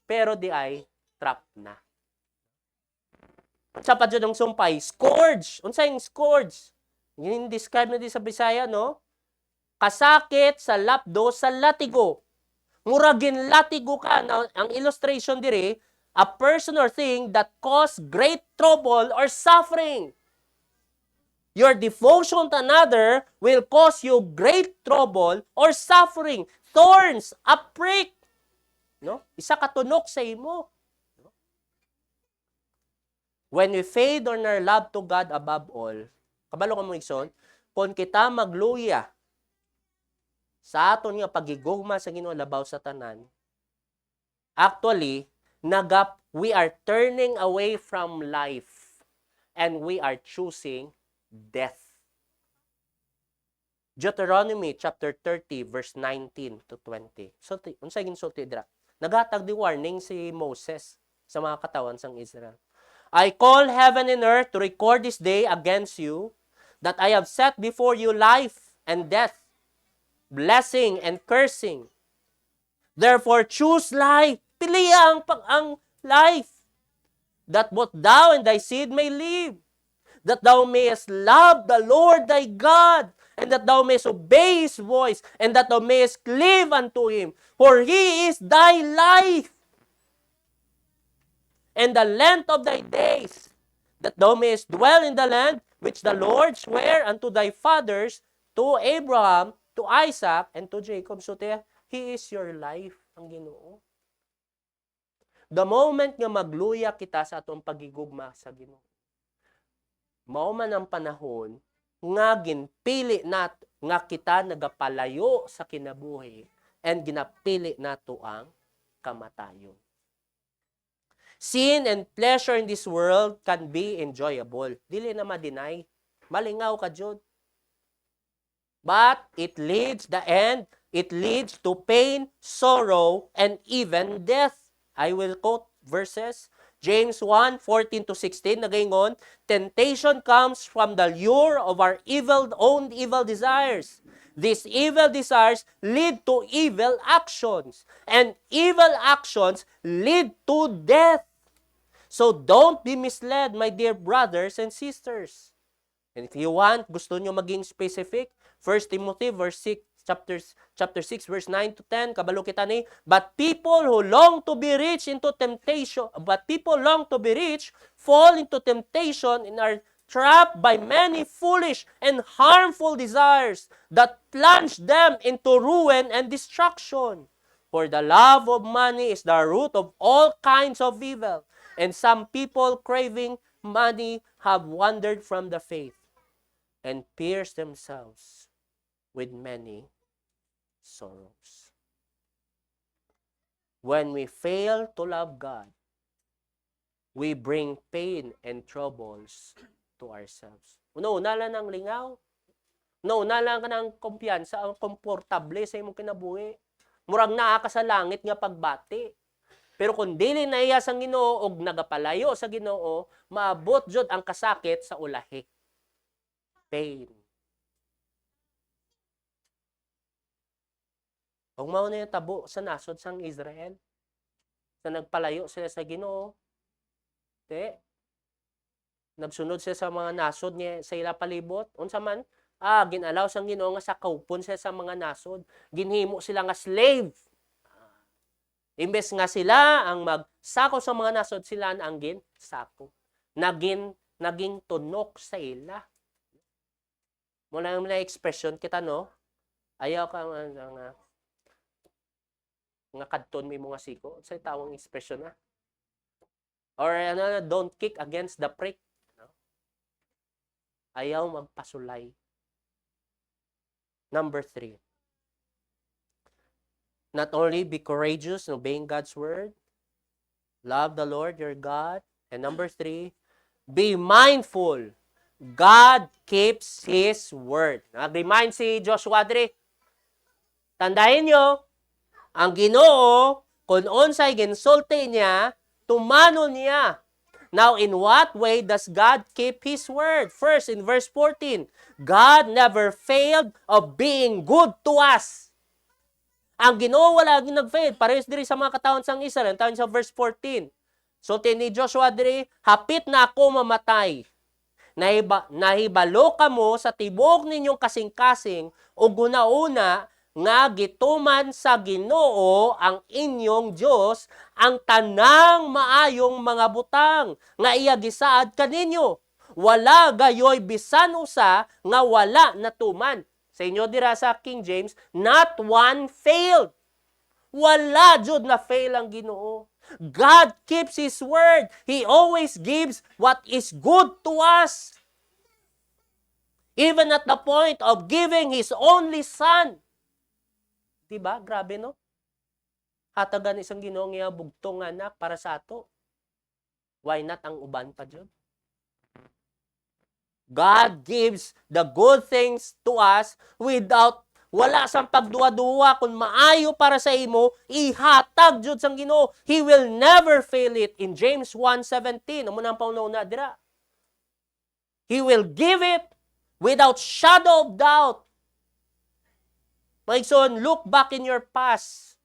Pero di ay, trap na. Sa pa dyan ang sumpay, scourge. Unsa yung scourge? Yung describe na di sa Bisaya, no? Kasakit sa lapdo sa latigo. Muragin latigo ka. Now, ang illustration diri, a person or thing that cause great trouble or suffering. Your devotion to another will cause you great trouble or suffering. Thorns, a prick. No? Isa katunok sa imo. No? When we fade on our love to God above all, kabalo ka mo igsoon, kung kita magluya sa aton nga pagigugma sa Ginoo labaw sa tanan, actually, we are turning away from life and we are choosing death. Deuteronomy chapter 30 verse 19 to 20. So, unsay ginsulti dira? Naghatag di warning si Moses sa mga katawan sang Israel. I call heaven and earth to record this day against you, that I have set before you life and death, blessing and cursing. Therefore, choose life. Piliya ang life, that both thou and thy seed may live, that thou mayest love the Lord thy God, and that thou mayest obey His voice, and that thou mayest cleave unto Him, for He is thy life, and the length of thy days, that thou mayest dwell in the land which the Lord sware unto thy fathers, to Abraham, to Isaac, and to Jacob. So, He is your life, ang Ginoo. The moment nga magluya kita sa atong pagigugma sa Ginoo, mao man ang panahon nga ginpili nat nga kita nagapalayo sa kinabuhi and ginapili nato ang kamatayon. Sin and pleasure in this world can be enjoyable. Dili na ma-deny. Malingaw ka, Jud. But it leads to pain, sorrow, and even death. I will quote verses. James 1:14-16, nagaingon, temptation comes from the lure of our own evil desires. These evil desires lead to evil actions, and evil actions lead to death. So don't be misled, my dear brothers and sisters. And if you want, gusto nyo maging specific, 1 Timothy chapter 6 verse 9 to 10, kabalo kita ni, but people long to be rich fall into temptation and are trapped by many foolish and harmful desires that plunge them into ruin and destruction. For the love of money is the root of all kinds of evil, and some people craving money have wandered from the faith and pierced themselves with many sorrows. When we fail to love God, we bring pain and troubles to ourselves. Una-una lang ng lingaw. Una-una lang ka ng kumpiyansa, ang komportable sa imong kinabuhi. Murag naa ka sa langit nga pagbati. Pero kung dili naiya sa Ginoo og nagapalayo sa Ginoo, maabot jud ang kasakit sa ulahi. Pain. Og mao na yung tabo sa nasod sang Israel. Sa nagpalayo sila sa Ginoo. Nagsunod sila sa mga nasod niya sa ila palibot. Unsa man? Ginalaw sang Ginoo nga sa kaupon sila sa mga nasod. Ginhimo sila nga slave. Imbes nga sila ang magsako sa mga nasod, sila ang ginsako. Naging tunok sa ila. Muna yung expression kita, no? Ayaw ka nga kadton may mga siko. Sa tawang expression na. Or don't kick against the prick. No? Ayaw magpasulay. Number 3. Not only be courageous in obeying God's word, love the Lord your God, and number 3, be mindful. God keeps His word. Nag-remind si Joshua Dre. Tandahin nyo, ang Ginoo, kung unsay ginsulti niya, tumano niya. Now, in what way does God keep His word? First, in verse 14, God never failed of being good to us. Ang Ginoo wala nag-fail. Parehas diri sa mga katawhan sang Israel. Tawon sa verse 14. So, ni Joshua diri, hapit na ako mamatay. Nahibalo ka mo sa tibok ninyong kasing-kasing o guna-una nga gituman sa Ginoo ang inyong Dios ang tanang maayong mga butang nga iya gisaad kaninyo. Wala gayoy bisan usa nga wala natuman. Sa inyo dira sa King James, not one failed. Wala jud na fail ang Ginoo. God keeps His word. He always gives what is good to us. Even at the point of giving His only Son. Diba? Grabe, no? Hatagan isang Ginoo nga bugtong anak para sa ato. Why not ang uban pa jud? God gives the good things to us wala sang pagduwa-duwa. Kung maayo para sa imo, ihatag jud sang Ginoo. He will never fail it. In James 1:17, amo nang pauna dira. He will give it without shadow of doubt. Maigsoon, look back in your past.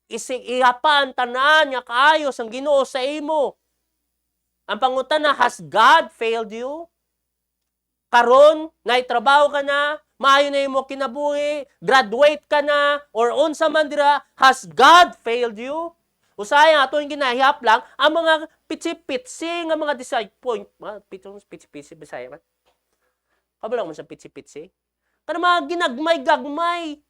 Ihapa ang tanan nga kaayo sang Ginoo sa imo. Ang pangutana, has God failed you? Karon, naitrabaho ka na, maayo na imo kinabuhi, graduate ka na, or unsa man dira, has God failed you? Usay ato yung ginahihap lang, ang mga pitsi-pitsi nga mga disappoint, pitsi-pitsi, Bisaya man. Kabalang mo sa pitsi-pitsi? Kana mga ginagmay-gagmay,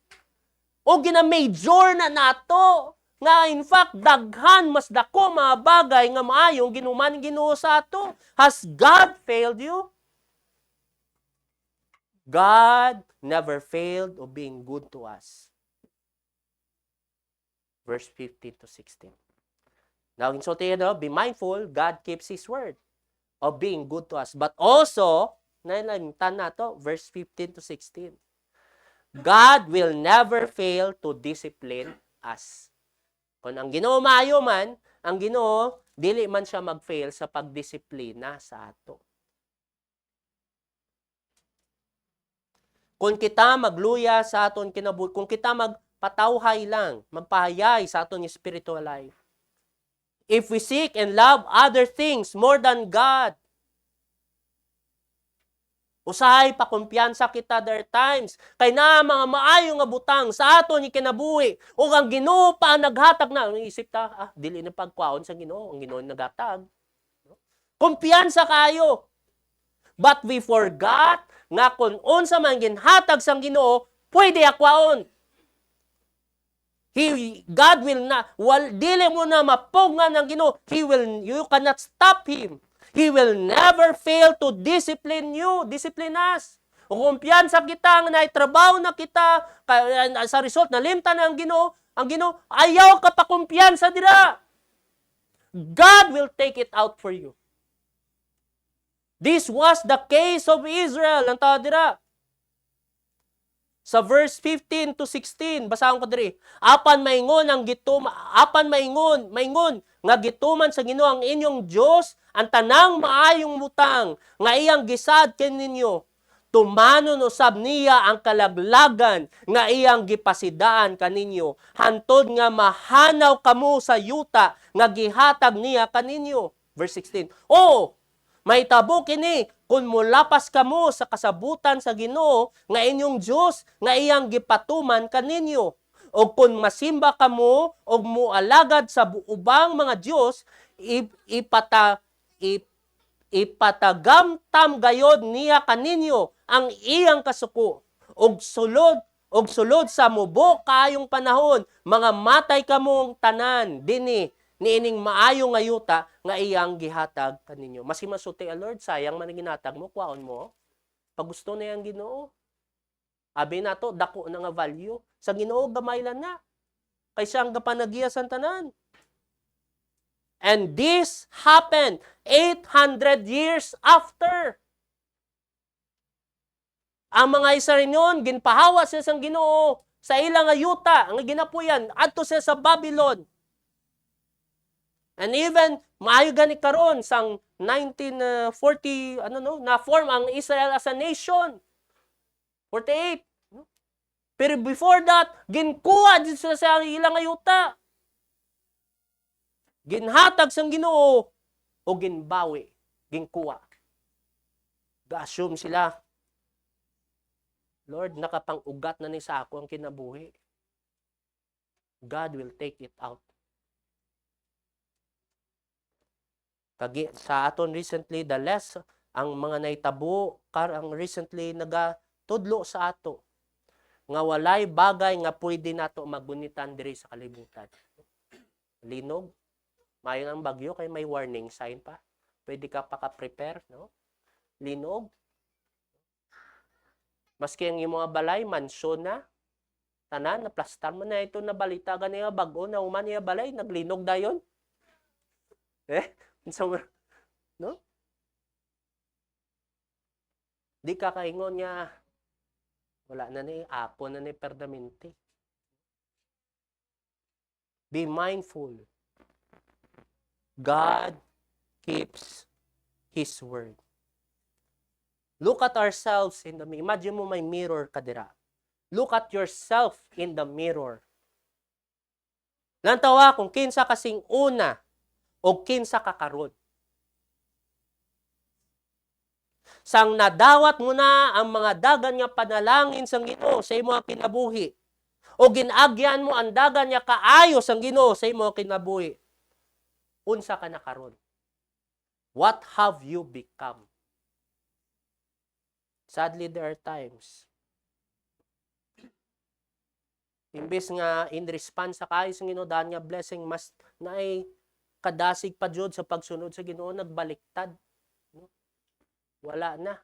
o ginamajor na nato, nga in fact, daghan, mas dako mga bagay nga maayong ginuman Ginoo sa ato. Has God failed you? God never failed of being good to us. Verse 15 to 16. Now, insulti be mindful, God keeps His word of being good to us. But also, nailangitan na to, verse 15 to 16. God will never fail to discipline us. Kung ang Ginoo maayo man, ang Ginoo, dili man siya mag-fail sa pagdisiplina sa ato. Kung kita magluya sa aton kinabuhi, kung kita magpatawhay lang, magpahayay sa aton spiritual life, if we seek and love other things more than God, usahay pa kumpiyansa kita there times, kay na mga maayo nga butang sa aton ikinabuhi, o ang Ginoo pa ang naghatag na, isip ta, dili na pagkwaon sa Ginoo, ang Ginoo naghatag. Kumpiyansa kayo. But we forgot nga kung unsa man ginhatag sang Ginoo, pwede akwaon. God will not, dili mo na mapungan ng Ginoo, you cannot stop Him. He will never fail to discipline you, discipline us. Kung kumpiyansa kita, nga naitrabaho na kita, sa result, nalimtan na ang Ginoo, ayaw ka pa kumpiyansa dira. God will take it out for you. This was the case of Israel. Ang tawag dira. Sa verse 15 to 16, basahan ko diri. Apan maingon nga gituman sa Ginoo ang inyong Dios ang tanang maayong butang nga iyang gisad kaninyo. Tumanon usab niya ang kalaglagan nga iyang gipasidaan kaninyo. Hantod nga mahanaw kamo sa yuta nga gihatag niya kaninyo. Verse 16. May tabo kini kung mulapas kamo sa kasabutan sa Ginoo nga inyong Dios nga iyang gipatuman kaninyo. O kung masimba kamo o mualagad sa ubang mga Dios, ipatagamtam gayod niya kaninyo ang iyang kasuko. Og sulod sa mubo kayong panahon, mga matay kamong tanan dinhi niining maayo nga yuta nga iyang gihatag kaninyo. Masimasulti Lord, sayang man ginatag mo, kwaon mo. Pag gusto na yang Ginoo. Abi na to, dako na nga value. Sa Ginoo, gamay lang na. Kaysa ang kapanagiya sa tanan. And this happened 800 years after. Ang mga Israelyon, ginpahawa sila sa Ginoo sa ilang ayuta, ang ginapuyan, adto sila sa Babylon. And even, maayo gani karon sang 1940, na-form ang Israel as a nation. 48. Pero before that, ginkuha din sila sa ilang ayuta. Ginhatag sang Ginoo o ginbawi, ginkuha. Ga-assume sila, Lord, nakapang-ugat na ni sa ako ang kinabuhi. God will take it out. Sa aton recently, the less ang mga naitabo, ang recently nagatudlo sa ato, nga walay bagay nga pwede nato magunitan diri sa kalibutan. Linog, mayon ang bagyo kay may warning sign pa. Pwede ka pa ka-prepare, no? Linog. Maski ang imong balay, mansyon na, tanan, naplastar mo na ito na balita ganiya bago na uman niya balay, naglinog dayon. So, no? Di ka kaingon niya, wala na ni, apo na ni perdaminti. Be mindful. God keeps His word. Look at ourselves in the mirror. Imagine mo may mirror ka dira. Look at yourself in the mirror. Lantawa kung kinsa kasing una, o kinsa kakaron. Sang nadawat mo na ang mga dagan nga panalangin sang Ginoo sa imong kinabuhi, o ginagyan mo ang dagan nga kaayo sang Ginoo sa imong kinabuhi, unsa ka na karon? What have you become? Sadly, there are times, imbes nga in response sa kaayo sang Ginoo, daan nga blessing, mas naay kadasig pa jud sa pagsunod sa Ginoo, nagbaliktad. Wala na.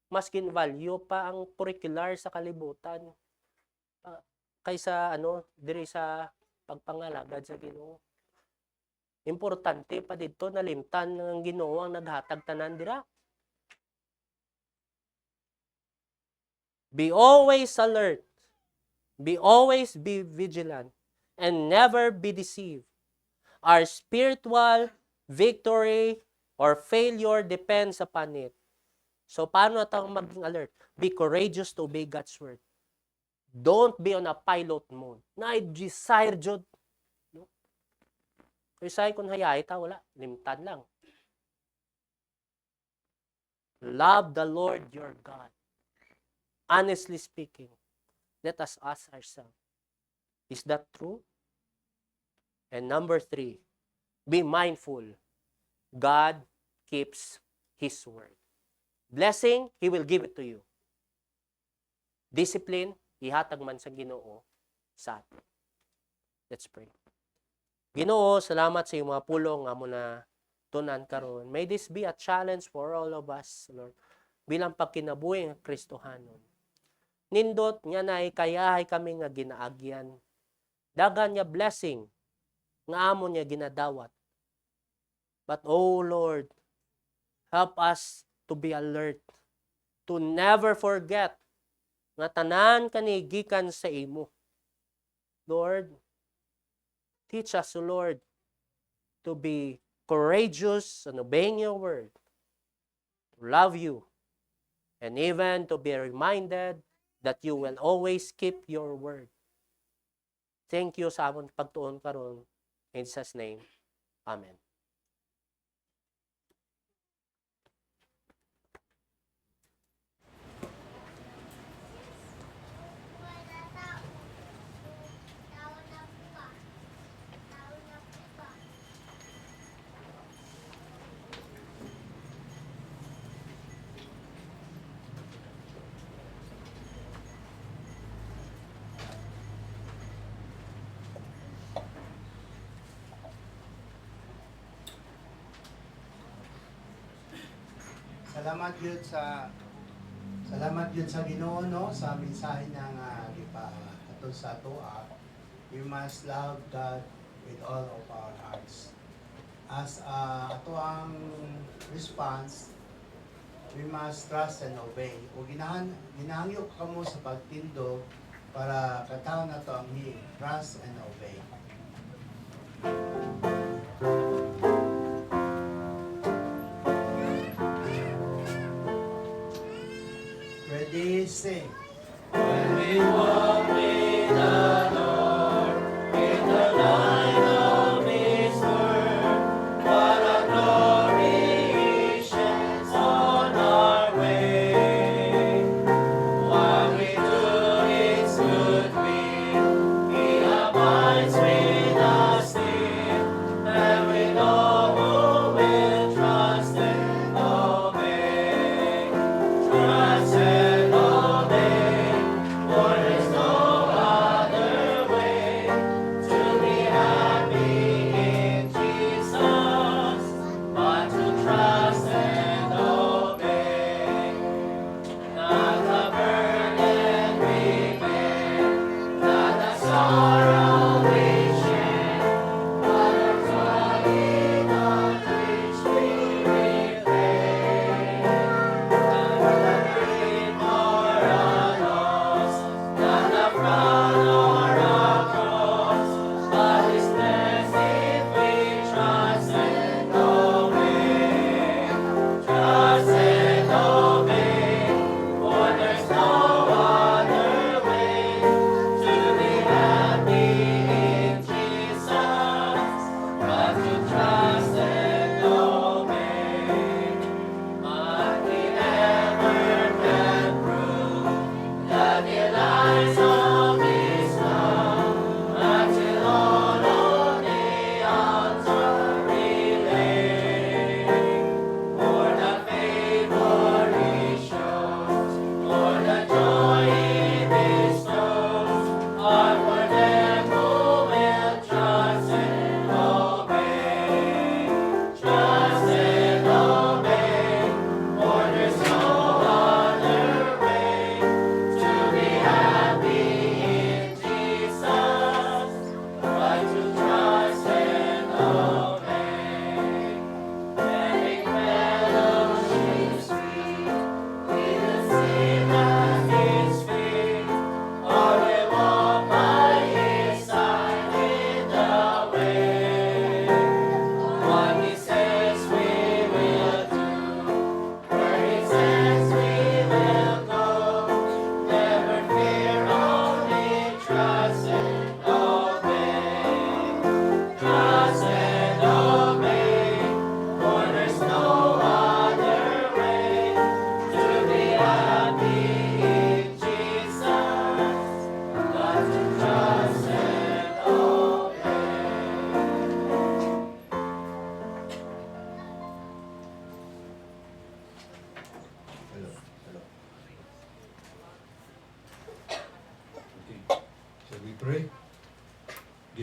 Mas gin-value pa ang curricular sa kalibutan. Kaysa diri sa pagpangalagad sa Ginoo. Importante pa dito nalimtan ng Ginoo ang naghatag tanan dira. Be always alert. Be always be vigilant and never be deceived. Our spiritual victory or failure depends upon it. So, paano natin maging alert? Be courageous to obey God's word. Don't be on a pilot mode. Na-desire jud. No? Kasi kung hayay ta, wala. Limtan lang. Love the Lord your God. Honestly speaking, let us ask ourselves, is that true? And number 3, be mindful. God keeps His word. Blessing, He will give it to you. Discipline, ihatag man sa Ginoo sa atin. Let's pray. Ginoo, salamat sa iyong mga pulong nga mo na tunan karon. May this be a challenge for all of us, Lord, bilang pagkinabuhi ng Kristohanon. Nindot nga na ikayahay kami nga ginaagyan. Dagan niya blessing nga amo niya ginadawat. But oh Lord, help us to be alert, to never forget nga tanan kani gikan sa imo. Lord, teach us, Lord, to be courageous in obeying your word, to love you, and even to be reminded that you will always keep your word. Thank you sa amon pagtuon karon. In Jesus' name, Amen. Salamat yun sa Ginoo no sa mensahe niya nga gipahatod sa atoa. We must love God with all of our hearts. As ato ang response, we must trust and obey. O ginahangyo ka mo sa pagtindog para kataon na to ang hiing. Trust and obey. Ready, sing. When we walk with the Lord in the light of His word, what a glory He sheds on our way. While we do His good will, He abides with us still, and we know who will trust and obey. Trust and obey, for His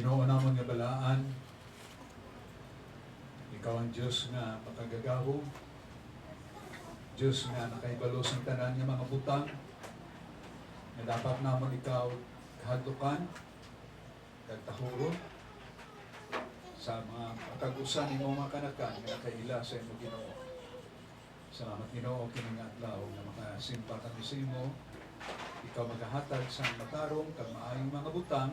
Ginoo namon nga balaan, ikaw ang Diyos nga makagagahong, Diyos nga nakaibalo sa tanan nga mga butang, na dapat namon ikaw kahadlukan, kagtahuron, sa mga pagkagusan ni mga kanakan nga nakaila sa imo Ginoo. Salamat Ginoo kining adlaw na makasimpa kami sa imo. Ikaw maghahatag sa matarong kag maayong mga butang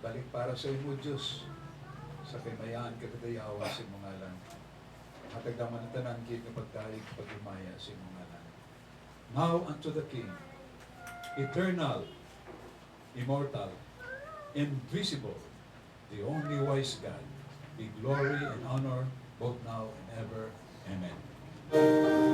balik para sa imo Dios sa kaymayan kagadayawa sa imo ngalan. Hatag naman ang tanan gid nga pagdaig paghimaya sa imo ngalan. Now unto the King, eternal, immortal, invisible, the only wise God, be glory and honor both now and ever. Amen.